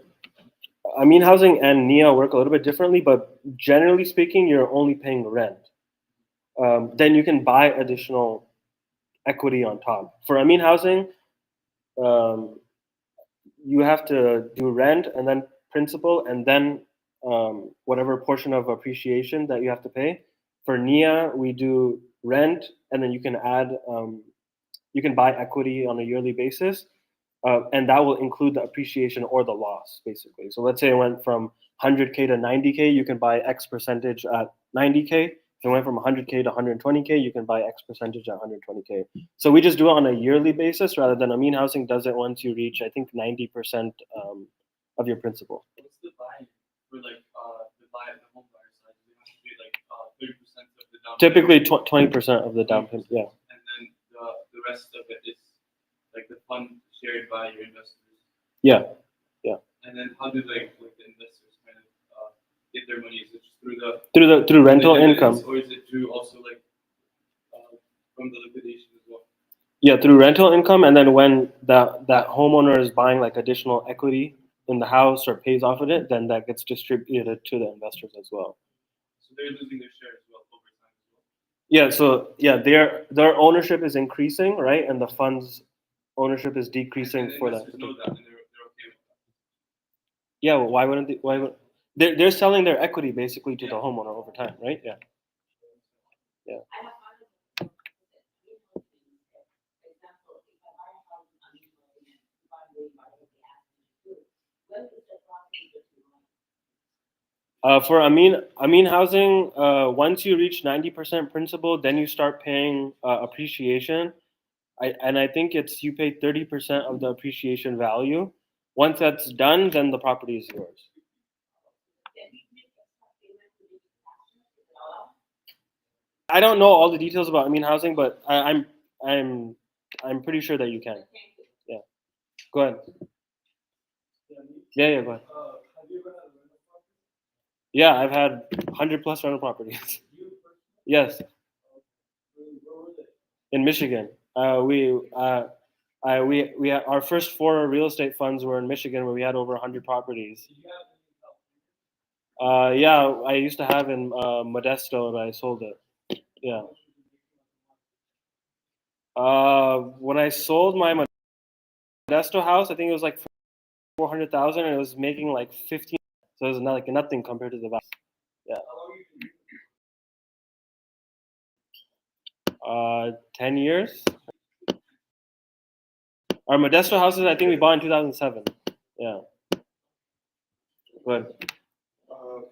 Speaker 2: Amin Housing and NIA work a little bit differently, but generally speaking, you're only paying rent. Then you can buy additional equity on top. For Amin Housing, um, you have to do rent and then principal and then whatever portion of appreciation that you have to pay. For NIA, we do rent and then you can add, you can buy equity on a yearly basis, and that will include the appreciation or the loss, basically. So let's say it went from 100K to 90K, you can buy X percentage at 90K. If it went from 100K to 120K, you can buy X percentage at 120K. So we just do it on a yearly basis rather than Amin Housing does it once you reach, I think, 90% of your principal.
Speaker 1: What's the buy for like the home buyer side? Do they have to pay like 30% of the down
Speaker 2: Typically,
Speaker 1: payment?
Speaker 2: 20% of the down payment. Yeah.
Speaker 1: And then the rest of it is like the fund shared by your investors.
Speaker 2: Yeah.
Speaker 1: And then how do like the investors kind of get their money? Is it just through
Speaker 2: Rental
Speaker 1: dividends,
Speaker 2: income?
Speaker 1: or is it through also like from the liquidation as well?
Speaker 2: Yeah, through rental income, and then when that homeowner is buying like additional equity in the house or pays off of it, then that gets distributed to the investors as well.
Speaker 1: So they're losing their share as well over time as well.
Speaker 2: Yeah, so yeah, their ownership is increasing, right, and the fund's ownership is decreasing
Speaker 1: And the
Speaker 2: for that.
Speaker 1: investors know that, and they're okay with that.
Speaker 2: Yeah, well, why wouldn't they? Why would they're selling their equity basically to the homeowner over time, right? Yeah.
Speaker 6: I have heard of for example, if I buy a house in Amin Housing and if I'm doing whatever they ask me to do, when is the property that you want?
Speaker 2: For Amin Housing, once you reach 90% principal, then you start paying appreciation. I think it's you pay 30% of the appreciation value. Once that's done, then the property is yours.
Speaker 6: Then we make extra payment to the taxes, is it allowed?
Speaker 2: I don't know all the details about Amin Housing, but I'm pretty sure that you can. Yeah. Go ahead. Yeah, go ahead.
Speaker 1: Have you ever had a rental property?
Speaker 2: Yeah, I've had 100+ rental properties. Yes,
Speaker 1: Where were they?
Speaker 2: in Michigan. We our first 4 real estate funds were in Michigan where we had over 100 properties.
Speaker 1: Did you have any in
Speaker 2: Yeah, I used to have in Modesto, and I sold it. Yeah. When I sold my Modesto house, I think it was like 400,000, and it was making like 15. So it was not like nothing compared to the value. Yeah. 10 years. Our Modesto houses, I think we bought in 2007. Yeah. But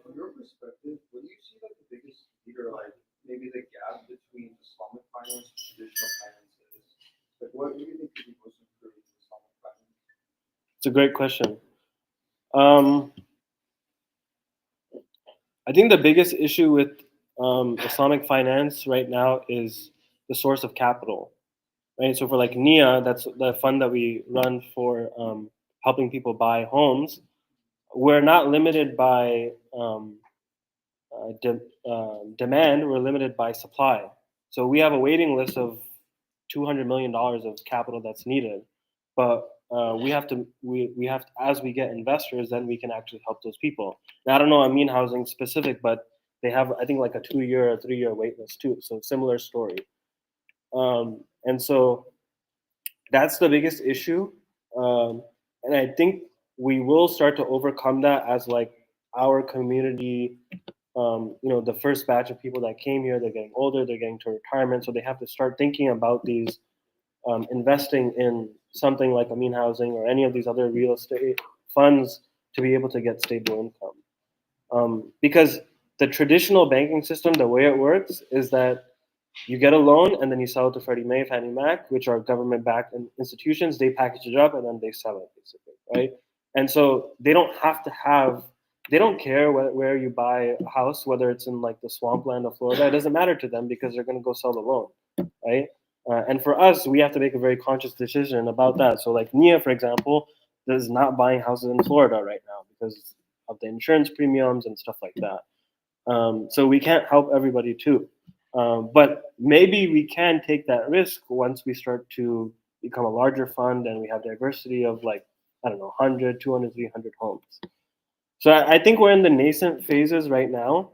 Speaker 1: From your perspective, what do you see like the biggest leader, like maybe the gap between Islamic finance and traditional finances? Like, what do you think could be most improved in Islamic finance?
Speaker 2: it's a great question. Um, I think the biggest issue with Islamic finance right now is the source of capital, right? So for like NIA, that's the fund that we run for helping people buy homes. We're not limited by demand, we're limited by supply. So we have a waiting list of $200 million of capital that's needed, but we have to, as we get investors, then we can actually help those people. Now, I don't know Amin Housing specific, but they have I think like a 2 year or 3 year wait list too. So similar story. And so that's the biggest issue, and I think we will start to overcome that as like our community, the first batch of people that came here, they're getting older, they're getting to retirement, so they have to start thinking about these, investing in something like Amin Housing or any of these other real estate funds to be able to get stable income. Because the traditional banking system, the way it works is that you get a loan and then you sell it to Freddie Mae, Fannie Mac, which are government-backed institutions. They package it up and then they sell it, basically, right? And so they don't care where you buy a house, whether it's in like the swampland of Florida. It doesn't matter to them because they're going to go sell the loan, right? And for us, we have to make a very conscious decision about that. So like Nia, for example, is not buying houses in Florida right now because of the insurance premiums and stuff like that. So we can't help everybody too. But maybe we can take that risk once we start to become a larger fund and we have diversity of like, I don't know, 100, 200, 300 homes. So I think we're in the nascent phases right now.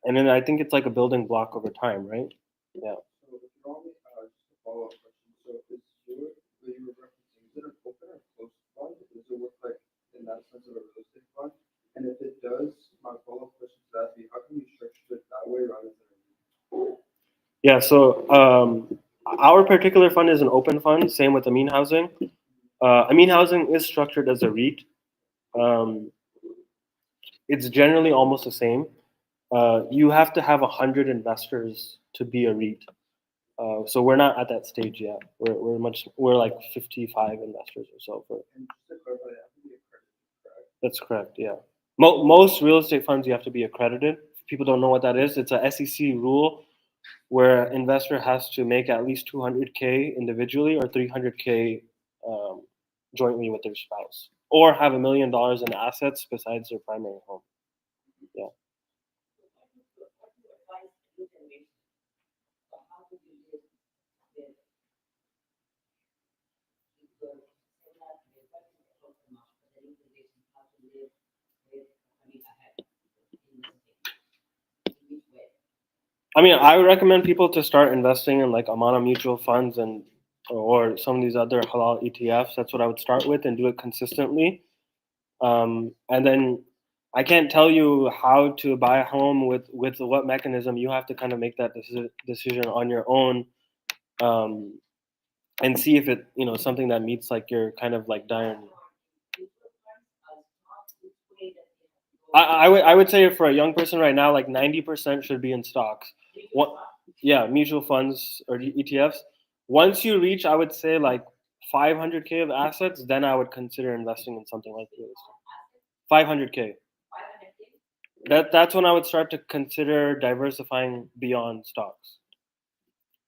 Speaker 2: And then I think it's like a building block over time, right? Yeah.
Speaker 1: So if you're only, just a follow-up question, so is your, what you were referencing, is it an open or closed fund? Does it work like in that sense of a real estate fund? And if it does, my follow-up question to that be, how can you structure it that way rather than?
Speaker 2: Yeah. So our particular fund is an open fund, same with Amin Housing. Amin Housing is structured as a REIT. It's generally almost the same. You have to have 100 investors to be a REIT. So we're not at that stage yet. We're like 55 investors or so.
Speaker 1: And just to clarify, that have to be accredited, correct?
Speaker 2: That's correct. Yeah. Most real estate funds you have to be accredited. If people don't know what that is, it's a SEC rule where investor has to make at least 200K individually or 300K jointly with their spouse, or have $1 million in assets besides their primary home. Yeah. I mean, I would recommend people to start investing in like Amana mutual funds and or some of these other halal ETFs. That's what I would start with and do it consistently. And then I can't tell you how to buy a home with what mechanism. You have to kind of make that decision on your own, and see if it something that meets like your kind of like dire need. I would say for a young person right now, like 90% should be in stocks. What? Yeah, mutual funds or ETFs. Once you reach, I would say like 500K of assets, then I would consider investing in something like this. 500K. That's when I would start to consider diversifying beyond stocks.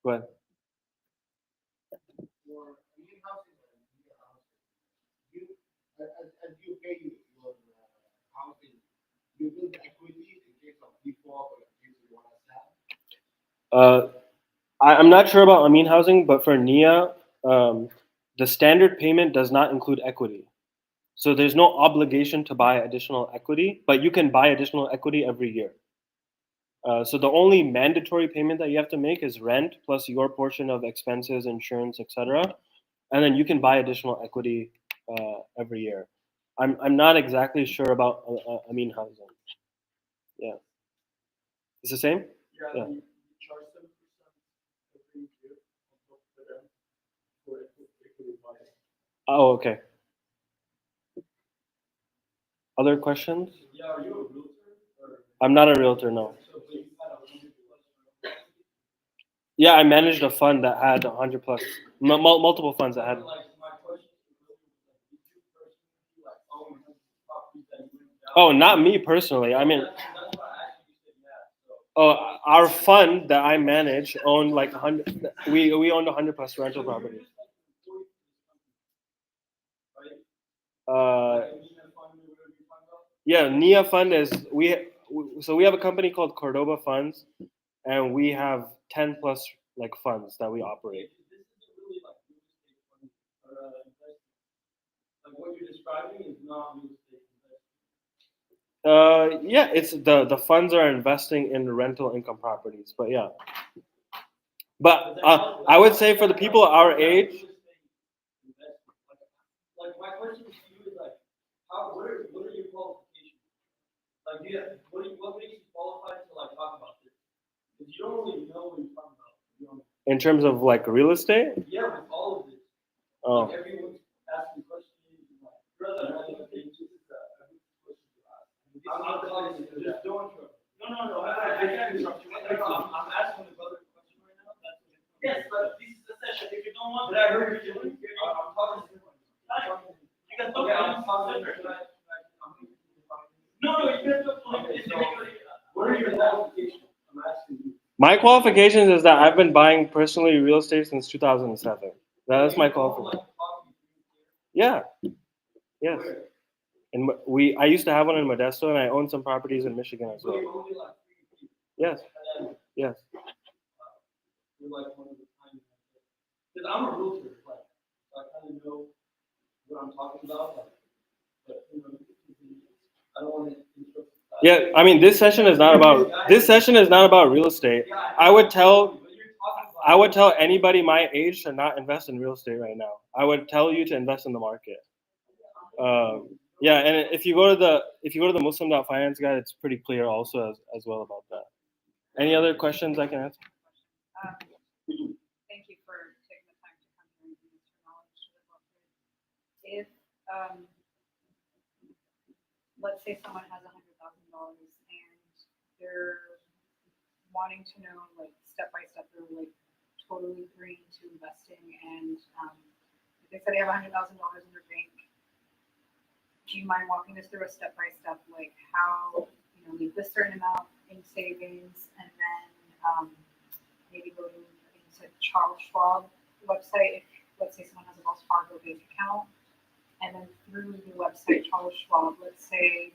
Speaker 2: Go ahead.
Speaker 7: For Indian housing and India housing, you as you pay your housing, you build equity in case of default or in case you want to sell.
Speaker 2: I'm not sure about Amin Housing, but for NIA, the standard payment does not include equity. So there's no obligation to buy additional equity, but you can buy additional equity every year. So the only mandatory payment that you have to make is rent plus your portion of expenses, insurance, etc. And then you can buy additional equity every year. I'm not exactly sure about Amin housing. Yeah, it's the same. Yeah.
Speaker 1: You charge 7% every year on top of the rent for equity buying.
Speaker 2: Oh, okay. Other questions?
Speaker 1: Yeah, are you a realtor or?
Speaker 2: I'm not a realtor, no.
Speaker 1: So, but you had 100+.
Speaker 2: Yeah, I managed a fund that had 100 plus, multiple funds that had.
Speaker 1: Like, my question is, did you personally like own properties that you went down?
Speaker 2: Oh, not me personally. I mean,
Speaker 1: That's why I actually said yeah. So.
Speaker 2: oh, our fund that I manage owned like 100. We owned 100 plus rental properties. Yeah, NIA fund is so we have a company called Cordoba Funds, and we have 10 plus like funds that we operate.
Speaker 1: This isn't really like real estate fund or investment. Like what you're describing is not real estate investment.
Speaker 2: Yeah, it's the funds are investing in rental income properties, but yeah. But I would say for the people our age,
Speaker 1: Like my question to you is like, what are your qualifications? Like, what makes you qualified to like talk about this? Because you don't really know what you're talking about. You know?
Speaker 2: in terms of like real estate,
Speaker 1: Yeah, with all of this.
Speaker 2: oh,
Speaker 1: Like everyone's asking questions. Like, brother, I think it's just a good question to ask. I'm talking to you. Just don't interrupt. No. I can't interrupt you. I'm asking the brother a question right now. Yes, but this is the session. If you don't want, did I heard you doing? I'm talking to you. You can talk. I'm talking. No, you can talk. What are your qualifications? I'm asking you.
Speaker 2: my qualifications is that I've been buying personally real estate since 2007. That's my qualification. Yeah, yes. And I used to have one in Modesto, and I own some properties in Michigan as well. Yes, yes.
Speaker 1: You're like one of the tiny. Because I'm a realtor, like, so I kind of know what I'm talking about. Like, but you know, I don't want to interrupt.
Speaker 2: Yeah, I mean, this session is not about real estate. I would tell anybody my age to not invest in real estate right now. I would tell you to invest in the market. Yeah, and if you go to the Muslim.finance guide, it's pretty clear also as well about that. Any other questions I can answer?
Speaker 5: Thank you for taking the time to come here and give us your knowledge. If, let's say someone has $100,000 and they're wanting to know, like, step by step, they're like totally agreeing to investing, and if they said they have $100,000 in their bank, do you mind walking us through a step by step, like how, leave this certain amount in savings, and then maybe go into Charles Schwab website, if let's say someone has a Wells Fargo bank account, and then through the website Charles Schwab, let's say,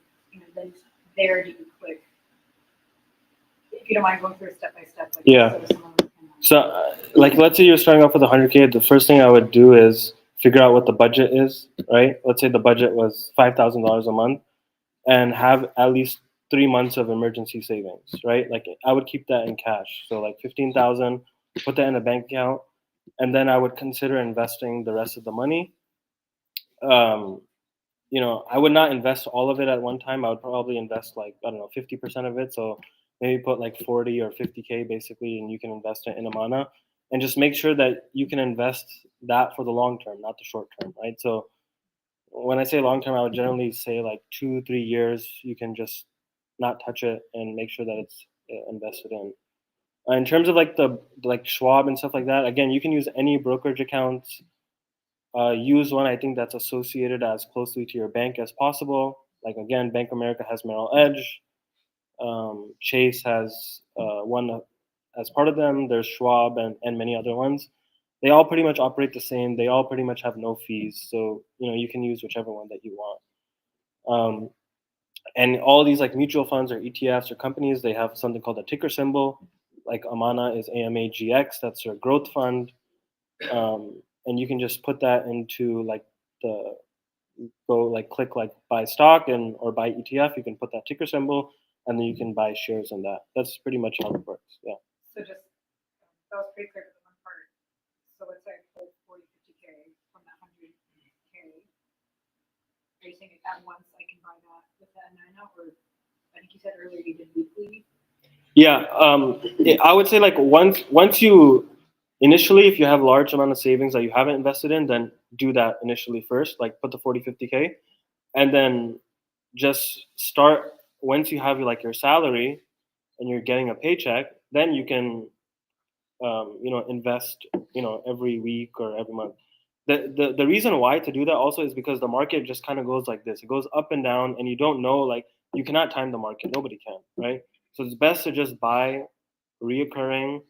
Speaker 5: then there do you click, if you don't mind going through it step by step, like,
Speaker 2: Yeah. So, like, let's say you're starting off with 100K. The first thing I would do is figure out what the budget is, right? Let's say the budget was $5,000 a month, and have at least 3 months of emergency savings, right? Like, I would keep that in cash. So like 15,000, put that in a bank account, and then I would consider investing the rest of the money. I would not invest all of it at one time. I would probably invest, like, I don't know, 50% of it. So maybe put like 40 or 50K basically, and you can invest it in Amana, and just make sure that you can invest that for the long term, not the short term, right? So when I say long term, I would generally say like 2-3 years. You can just not touch it and make sure that it's invested in. In terms of like like Schwab and stuff like that, again, you can use any brokerage accounts. Use one I think that's associated as closely to your bank as possible. Like, again, Bank of America has Merrill Edge. Chase has one as part of them. There's Schwab and many other ones. They all pretty much operate the same. They all pretty much have no fees. So, you can use whichever one that you want. And all these like mutual funds or ETFs or companies, they have something called a ticker symbol. Like Amana is AMAGX. That's your growth fund. And you can just put that into like the go like click like buy stock and or buy ETF. You can put that ticker symbol, and then you can buy shares in that. That's pretty much how it works. Yeah.
Speaker 5: So just, that was pretty clear, but the one part, so let's say I pulled 40, 50K from that 100K. Are you saying at once I can buy that with that 9 out, or I think you said earlier you did weekly?
Speaker 2: Yeah, I would say like once you initially, if you have large amount of savings that you haven't invested in, then do that initially first, like put the 40, 50K, and then just start once you have like your salary and you're getting a paycheck, then you can invest every week or every month. The reason why to do that also is because the market just kind of goes like this. It goes up and down, and you don't know, like, you cannot time the market. Nobody can, right? So it's best to just buy reoccurring,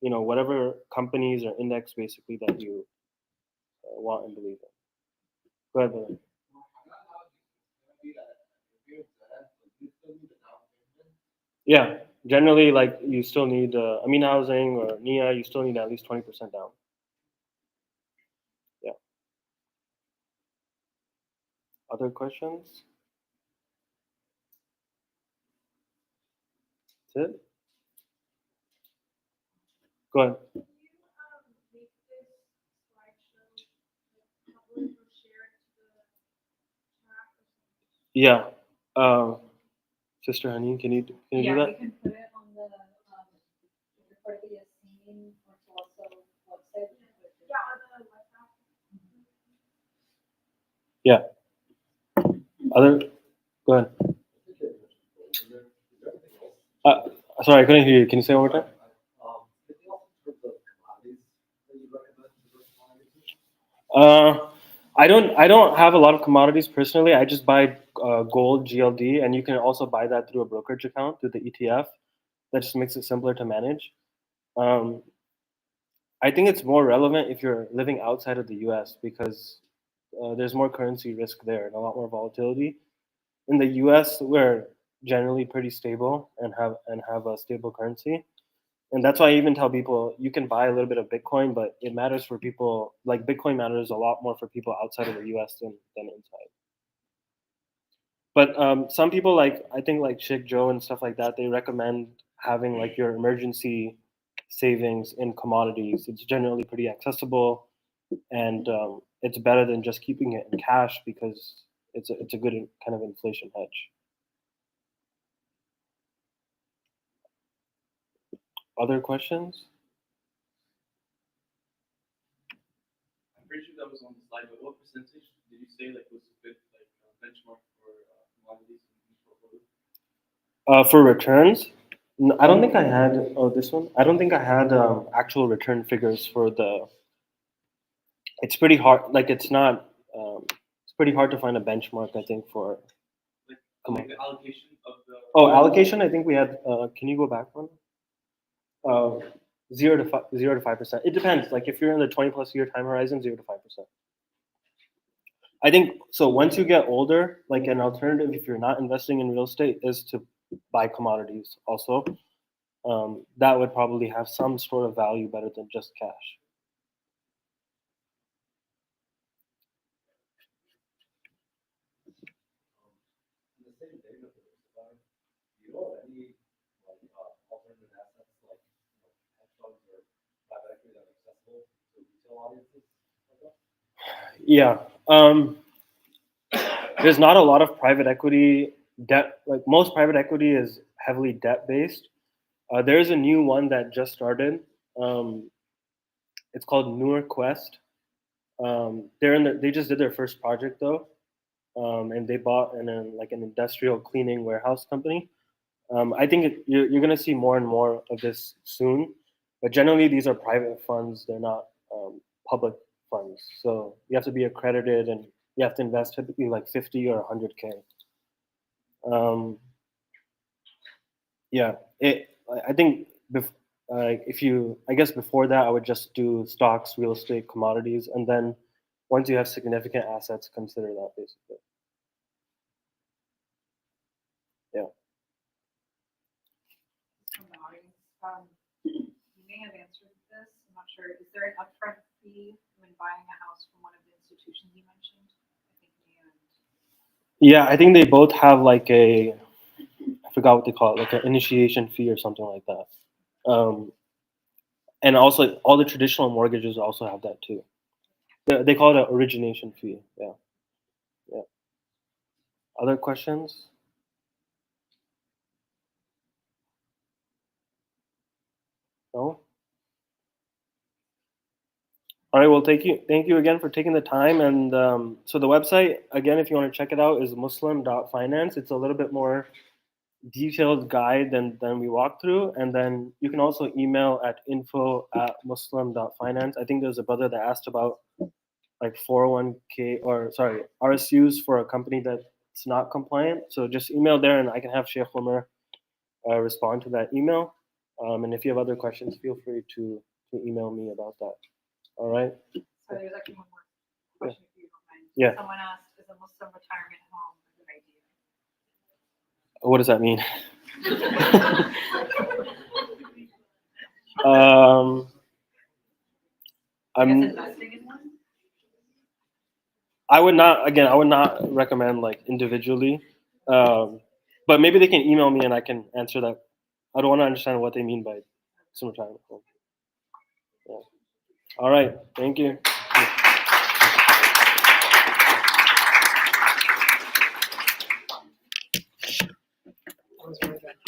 Speaker 2: whatever companies or index basically that you want and believe in. Go ahead, brother. Yeah, generally, like, you still need Amin Housing or NIA, you still need at least 20% down. Yeah. Other questions? That's it? Go ahead.
Speaker 4: Can you make this slideshow public or share it to the chat or something?
Speaker 2: Yeah. Sister Honey, can you do
Speaker 5: Yeah,
Speaker 2: that?
Speaker 5: we can put it on the, report the scene, or also website.
Speaker 4: Yeah, on the WhatsApp.
Speaker 2: Yeah. Other, go ahead. Sorry, I couldn't hear you. Can you say it one more time? I don't have a lot of commodities personally. I just buy gold, GLD, and you can also buy that through a brokerage account through the ETF. That just makes it simpler to manage. I think it's more relevant if you're living outside of the US because there's more currency risk there and a lot more volatility. In the US, we're generally pretty stable and have a stable currency. And that's why I even tell people you can buy a little bit of Bitcoin, but it matters for people, like, Bitcoin matters a lot more for people outside of the US than inside. But some people, like, I think like Chick Joe and stuff like that, they recommend having like your emergency savings in commodities. It's generally pretty accessible, and it's better than just keeping it in cash because it's a good kind of inflation hedge. Other questions?
Speaker 1: I'm pretty sure that was on the slide, but what percentage did you say like was a good like benchmark for commodities in portfolio?
Speaker 2: For returns, I don't think I had. Oh, this one. I don't think I had actual return figures for the. It's pretty hard. Like, it's not. It's pretty hard to find a benchmark, I think, for.
Speaker 1: Like the allocation of the.
Speaker 2: Oh, allocation. I think we had. Can you go back one? 0 to 5%. It depends. Like, if you're in the 20+ year time horizon, 0 to 5%. I think so. Once you get older, like, an alternative, if you're not investing in real estate, is to buy commodities. Also, that would probably have some sort of value better than just cash.
Speaker 8: In the same day that they're diversified, do you know of any like alternative assets like hedge funds or private equity that are accessible to retail audiences like that?
Speaker 2: Yeah. There's not a lot of private equity debt. Like, most private equity is heavily debt based. There is a new one that just started. It's called Newer Quest. They just did their first project though, and they bought an industrial cleaning warehouse company. I think you're going to see more and more of this soon, but generally these are private funds. They're not public funds. So you have to be accredited, and you have to invest typically like 50 or 100K. Yeah, I think I guess before that I would just do stocks, real estate, commodities, and then once you have significant assets, consider that basically. Yeah.
Speaker 5: From the audience, you may have answered this, I'm not sure. Is there an upfront fee when buying a house from one of the institutions you mentioned?
Speaker 2: Yeah, I think they both have like I forgot what they call it, like an initiation fee or something like that. And also all the traditional mortgages also have that too. They call it an origination fee. Yeah. Yeah. Other questions? No? All right. Well, thank you again for taking the time. And so the website, again, if you want to check it out, is muslim.finance. It's a little bit more detailed guide than we walked through. And then you can also email at info@muslim.finance. I think there's a brother that asked about like 401k or sorry, RSUs for a company that's not compliant. So just email there and I can have Sheikh Umar respond to that email. And if you have other questions, feel free to email me about that. All right.
Speaker 5: So there's actually one more question if you don't mind.
Speaker 2: Yeah.
Speaker 5: Someone asked, is a Muslim retirement home a good idea?
Speaker 2: What does that mean? um,
Speaker 5: I guess
Speaker 2: I'm.
Speaker 5: investing in one?
Speaker 2: I would not recommend like individually, but maybe they can email me and I can answer that. I don't want to understand what they mean by some retirement home. Yeah. All right. Thank you.